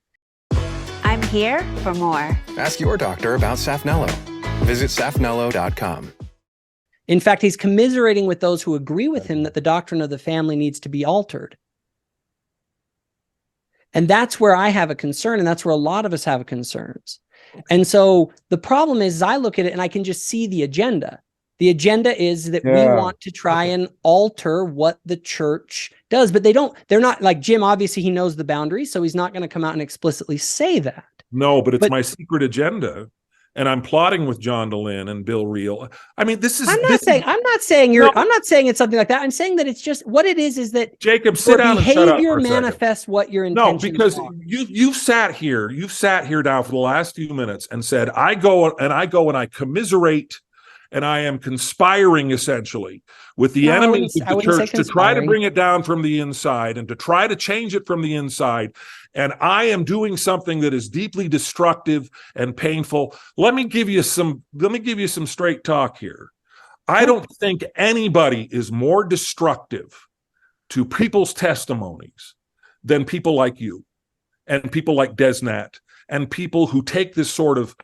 S8: I'm here for more.
S9: Ask your doctor about Safnello. Visit safnello.com.
S1: In fact, he's commiserating with those who agree with him that the doctrine of the family needs to be altered. And that's where I have a concern, and that's where a lot of us have concerns. And so the problem is, I look at it and I can just see the agenda. The agenda is that we want to try and alter what the church does, but they're not, like Jim, obviously he knows the boundaries, so he's not going to come out and explicitly say that.
S2: No, but it's my secret agenda. And I'm plotting with John Dehlin and Bill Reel. I mean, I'm not saying it's something like that. I'm saying that it's just what it is that Jacob, sit down and shut up for a
S1: behavior manifests what your intentions
S2: are. No, because
S1: are.
S2: you've sat here now for the last few minutes and said, I go and I commiserate, and I am conspiring essentially with the enemies of the church to try to bring it down from the inside and to try to change it from the inside. And I am doing something that is deeply destructive and painful. Let me give you some straight talk here. I don't think anybody is more destructive to people's testimonies than people like you and people like Desnat and people who take this sort of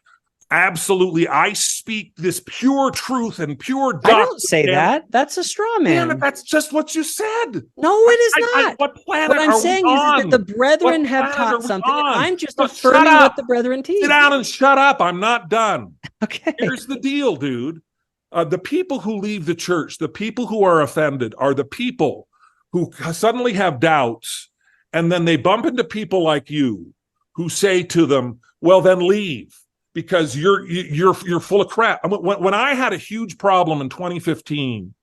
S2: absolutely, I speak this pure truth and pure doctrine.
S1: I don't say that. That's a straw man.
S2: Yeah, that's just what you said.
S1: No, it is not.
S2: What planet
S1: what I'm saying is that the brethren have taught something, and I'm just affirming what the brethren teach.
S2: Sit down and shut up. I'm not done.
S1: Okay.
S2: Here's the deal, dude. The people who leave the church, the people who are offended, are the people who suddenly have doubts, and then they bump into people like you who say to them, well, then leave. Because you're full of crap. I mean, when I had a huge problem in 2015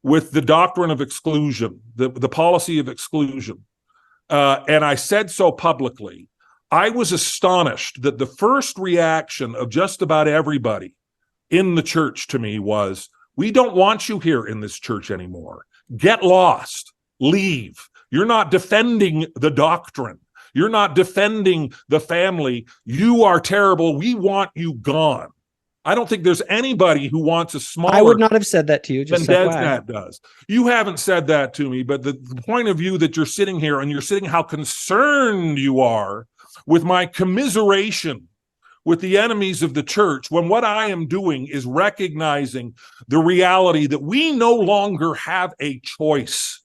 S2: with the doctrine of exclusion, the policy of exclusion, and I said so publicly, I was astonished that the first reaction of just about everybody in the church to me was, we don't want you here in this church anymore. Get lost. Leave. You're not defending the doctrine. You're not defending the family. You are terrible. We want you gone. I don't think there's anybody who wants a smaller...
S1: I would not have said that to you.
S2: Just than Desnat does. You haven't said that to me, but the point of view that you're sitting here and you're sitting how concerned you are with my commiseration with the enemies of the church, when what I am doing is recognizing the reality that we no longer have a choice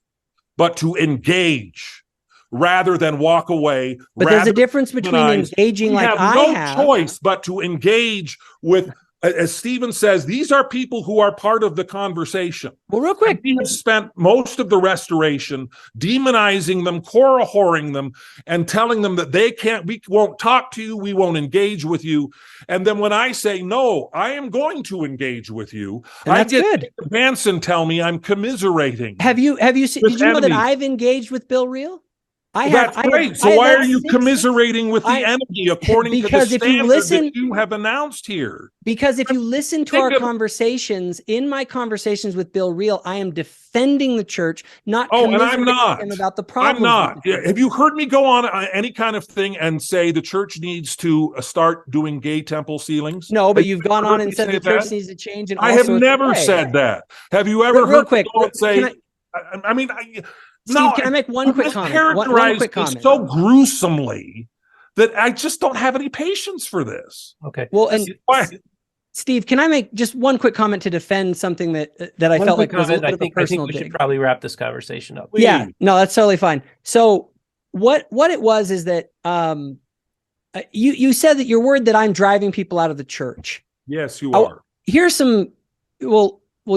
S2: but to engage rather than walk away.
S1: But there's a difference between engaging like I have.
S2: We have no choice but to engage with as Stephen says, these are people who are part of the conversation.
S1: Well, real quick,
S2: we have spent most of the restoration demonizing them, whoring them, and telling them that we won't talk to you, we won't engage with you. And then when I say, no, I am going to engage with you,
S1: and that's good.
S2: Hansen tell me I'm commiserating.
S1: Have you seen, did you know that I've engaged with Bill Reel?
S2: That's great. So why are you commiserating with the enemy according to the standard that you have announced here?
S1: Because if you listen to our conversations, in my conversations with Bill Reel, I am defending the church, not
S2: and I'm not
S1: him about the problem.
S2: I'm not. Have you heard me go on any kind of thing and say the church needs to start doing gay temple ceilings?
S1: No, but you've gone on and said the church needs to change.
S2: I have never said that. Have you ever heard me go and say?
S1: Steve, can I make one quick comment? One quick comment.
S2: So gruesomely that I just don't have any patience for this.
S6: Okay.
S1: Well, and Steve, can I make just one quick comment to defend something that I felt like was a little bit personal?
S6: I think we should probably wrap this conversation up.
S1: Yeah, no, that's totally fine. So what it was is that you said that you're worried that I'm driving people out of the church.
S2: Yes, you are.
S1: Here's some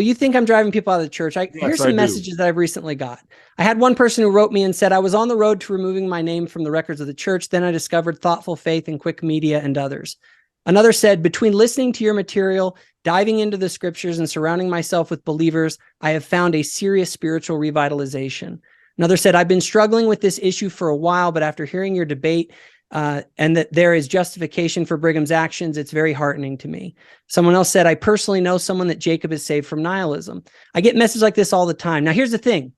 S1: you think I'm driving people out of the church. Here's some messages that I've recently got. I had one person who wrote me and said, I was on the road to removing my name from the records of the church. Then I discovered Thoughtful Faith and Quick Media and others. Another said, between listening to your material, diving into the scriptures, and surrounding myself with believers, I have found a serious spiritual revitalization. Another said, I've been struggling with this issue for a while, but after hearing your debate, and that there is justification for Brigham's actions, it's very heartening to me. Someone else said, I personally know someone that Jacob has saved from nihilism. I get messages like this all the time. Now, here's the thing.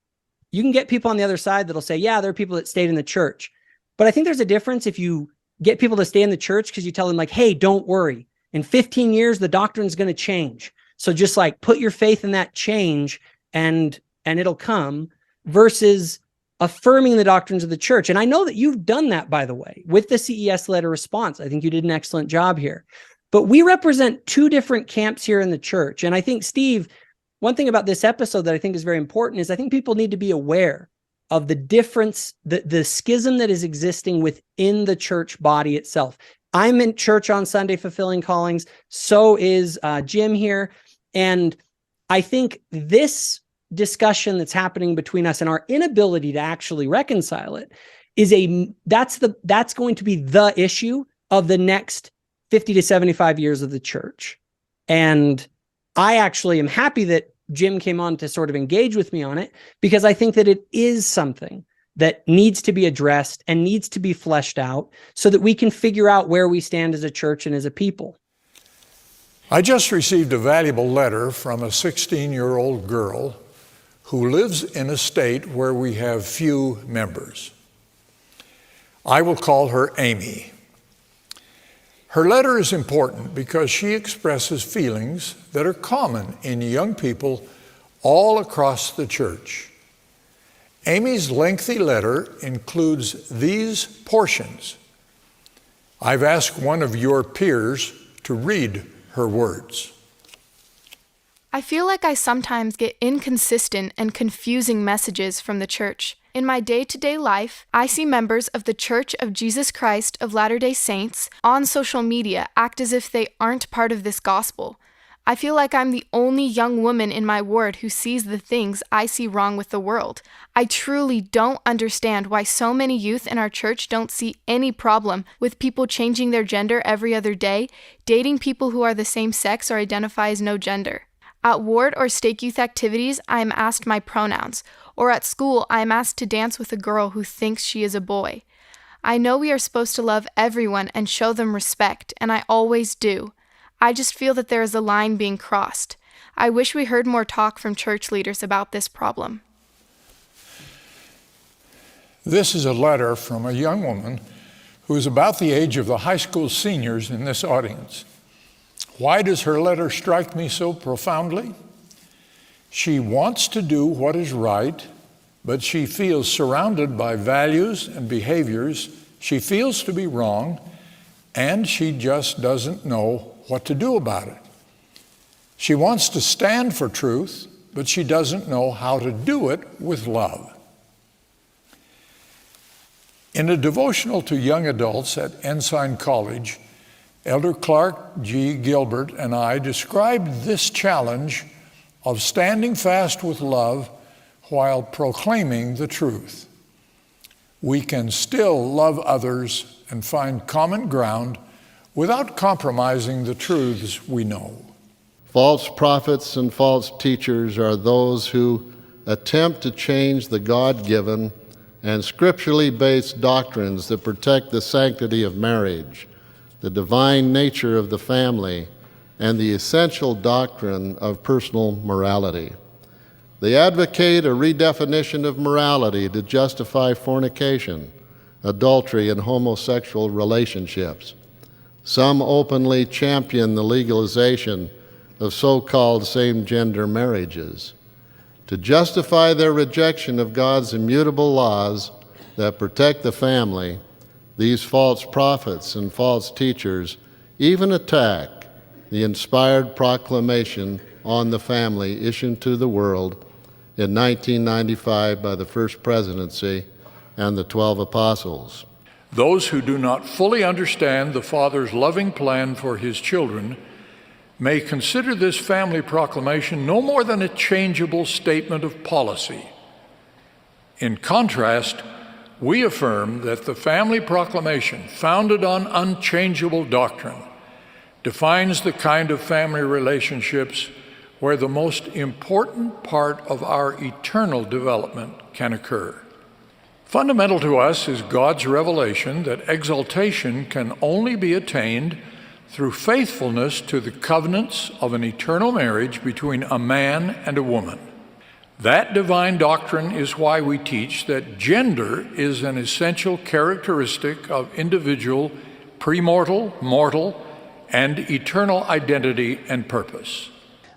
S1: You can get people on the other side that'll say, yeah, there are people that stayed in the church. But I think there's a difference if you get people to stay in the church because you tell them like, hey, don't worry. In 15 years, the doctrine's going to change. So just like put your faith in that change and it'll come, versus affirming the doctrines of the church. And I know that you've done that, by the way, with the CES letter response. I think you did an excellent job here. But we represent two different camps here in the church. And I think, Steve, one thing about this episode that I think is very important is I think people need to be aware of the difference, the schism that is existing within the church body itself. I'm in church on Sunday fulfilling callings. So is Jim here. And I think this discussion that's happening between us and our inability to actually reconcile it is that's going to be the issue of the next 50 to 75 years of the church. And I actually am happy that Jim came on to sort of engage with me on it, because I think that it is something that needs to be addressed and needs to be fleshed out so that we can figure out where we stand as a church and as a people.
S10: I just received a valuable letter from a 16-year-old girl who lives in a state where we have few members. I will call her Amy. Her letter is important because she expresses feelings that are common in young people all across the church. Amy's lengthy letter includes these portions. I've asked one of your peers to read her words.
S11: I feel like I sometimes get inconsistent and confusing messages from the church. In my day-to-day life, I see members of the Church of Jesus Christ of Latter-day Saints on social media act as if they aren't part of this gospel. I feel like I'm the only young woman in my ward who sees the things I see wrong with the world. I truly don't understand why so many youth in our church don't see any problem with people changing their gender every other day, dating people who are the same sex or identify as no gender. At ward or stake youth activities, I am asked my pronouns, or at school, I am asked to dance with a girl who thinks she is a boy. I know we are supposed to love everyone and show them respect, and I always do. I just feel that there is a line being crossed. I wish we heard more talk from church leaders about this problem.
S10: This is a letter from a young woman who is about the age of the high school seniors in this audience. Why does her letter strike me so profoundly? She wants to do what is right, but she feels surrounded by values and behaviors she feels to be wrong, and she just doesn't know what to do about it. She wants to stand for truth, but she doesn't know how to do it with love. In a devotional to young adults at Ensign College, Elder Clark G. Gilbert and I described this challenge of standing fast with love while proclaiming the truth. We can still love others and find common ground without compromising the truths we know.
S12: False prophets and false teachers are those who attempt to change the God-given and scripturally based doctrines that protect the sanctity of marriage, the divine nature of the family, and the essential doctrine of personal morality. They advocate a redefinition of morality to justify fornication, adultery, and homosexual relationships. Some openly champion the legalization of so-called same-gender marriages. To justify their rejection of God's immutable laws that protect the family, these false prophets and false teachers even attack the inspired proclamation on the family issued to the world in 1995 by the First Presidency and the 12 Apostles.
S10: Those who do not fully understand the Father's loving plan for his children may consider this family proclamation no more than a changeable statement of policy. In contrast, we affirm that the family proclamation, founded on unchangeable doctrine, defines the kind of family relationships where the most important part of our eternal development can occur. Fundamental to us is God's revelation that exaltation can only be attained through faithfulness to the covenants of an eternal marriage between a man and a woman. That divine doctrine is why we teach that gender is an essential characteristic of individual, premortal, mortal, and eternal identity and purpose.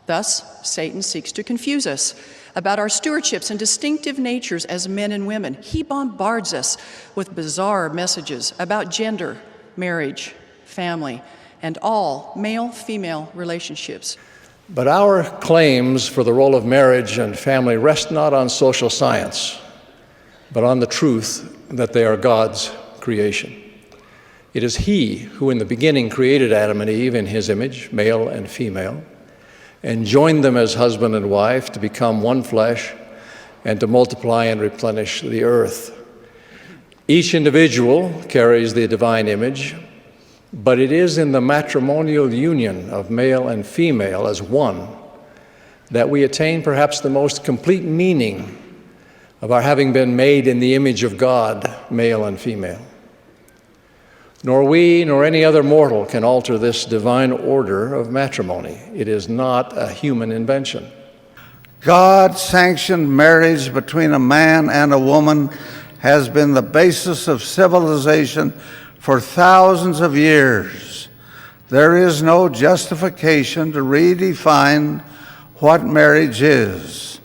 S13: Thus, Satan seeks to confuse us about our stewardships and distinctive natures as men and women. He bombards us with bizarre messages about gender, marriage, family, and all male-female relationships.
S14: But our claims for the role of marriage and family rest not on social science, but on the truth that they are God's creation. It is He who in the beginning created Adam and Eve in His image, male and female, and joined them as husband and wife to become one flesh and to multiply and replenish the earth. Each individual carries the divine image, but it is in the matrimonial union of male and female as one that we attain perhaps the most complete meaning of our having been made in the image of God, male and female. Nor we nor any other mortal can alter this divine order of matrimony. It is not a human invention.
S15: God sanctioned marriage between a man and a woman has been the basis of civilization for thousands of years. There is no justification to redefine what marriage is.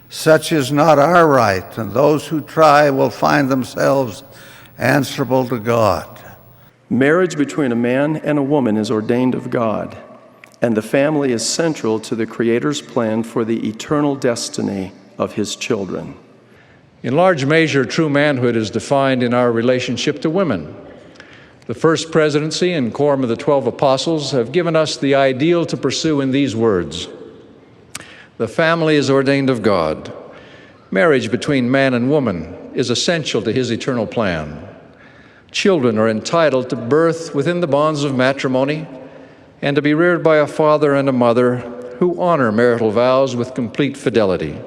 S15: Such is not our right, and those who try will find themselves answerable to God.
S16: Marriage between a man and a woman is ordained of God, and the family is central to the Creator's plan for the eternal destiny of His children.
S14: In large measure, true manhood is defined in our relationship to women. The First Presidency and Quorum of the 12 Apostles have given us the ideal to pursue in these words: the family is ordained of God. Marriage between man and woman is essential to His eternal plan. Children are entitled to birth within the bonds of matrimony and to be reared by a father and a mother who honor marital vows with complete fidelity.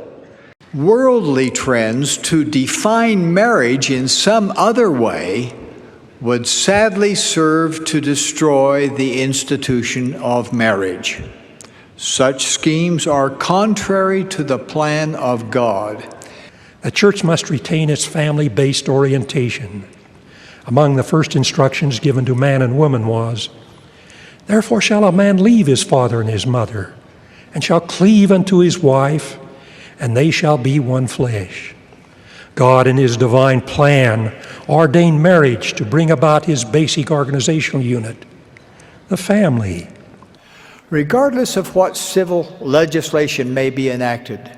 S17: Worldly trends to define marriage in some other way would sadly serve to destroy the institution of marriage. Such schemes are contrary to the plan of God.
S18: The church must retain its family-based orientation. Among the first instructions given to man and woman was, "Therefore shall a man leave his father and his mother, and shall cleave unto his wife, and they shall be one flesh." God, in His divine plan, ordained marriage to bring about His basic organizational unit, the family.
S17: Regardless of what civil legislation may be enacted,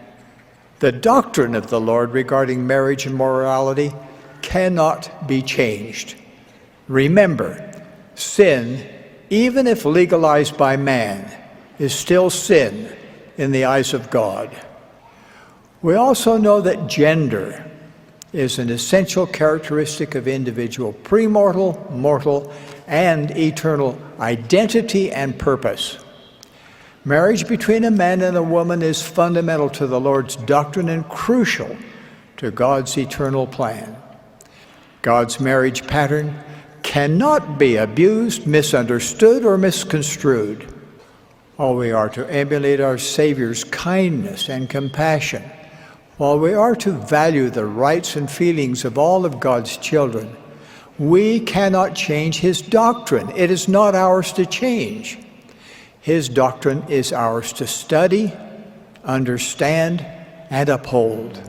S17: the doctrine of the Lord regarding marriage and morality cannot be changed. Remember, sin even if legalized by man, is still sin in the eyes of God. We also know that gender is an essential characteristic of individual premortal, mortal, and eternal identity and purpose. Marriage between a man and a woman is fundamental to the Lord's doctrine and crucial to God's eternal plan. God's marriage pattern cannot be abused, misunderstood, or misconstrued. While we are to emulate our Savior's kindness and compassion, while we are to value the rights and feelings of all of God's children, we cannot change His doctrine. It is not ours to change. His doctrine is ours to study, understand, and uphold.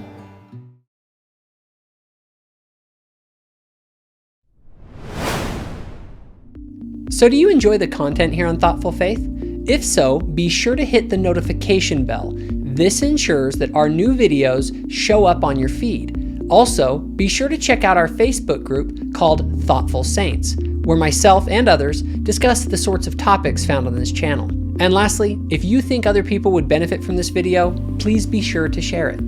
S1: So do you enjoy the content here on Thoughtful Faith? If so, be sure to hit the notification bell. This ensures that our new videos show up on your feed. Also, be sure to check out our Facebook group called Thoughtful Saints, where myself and others discuss the sorts of topics found on this channel. And lastly, if you think other people would benefit from this video, please be sure to share it.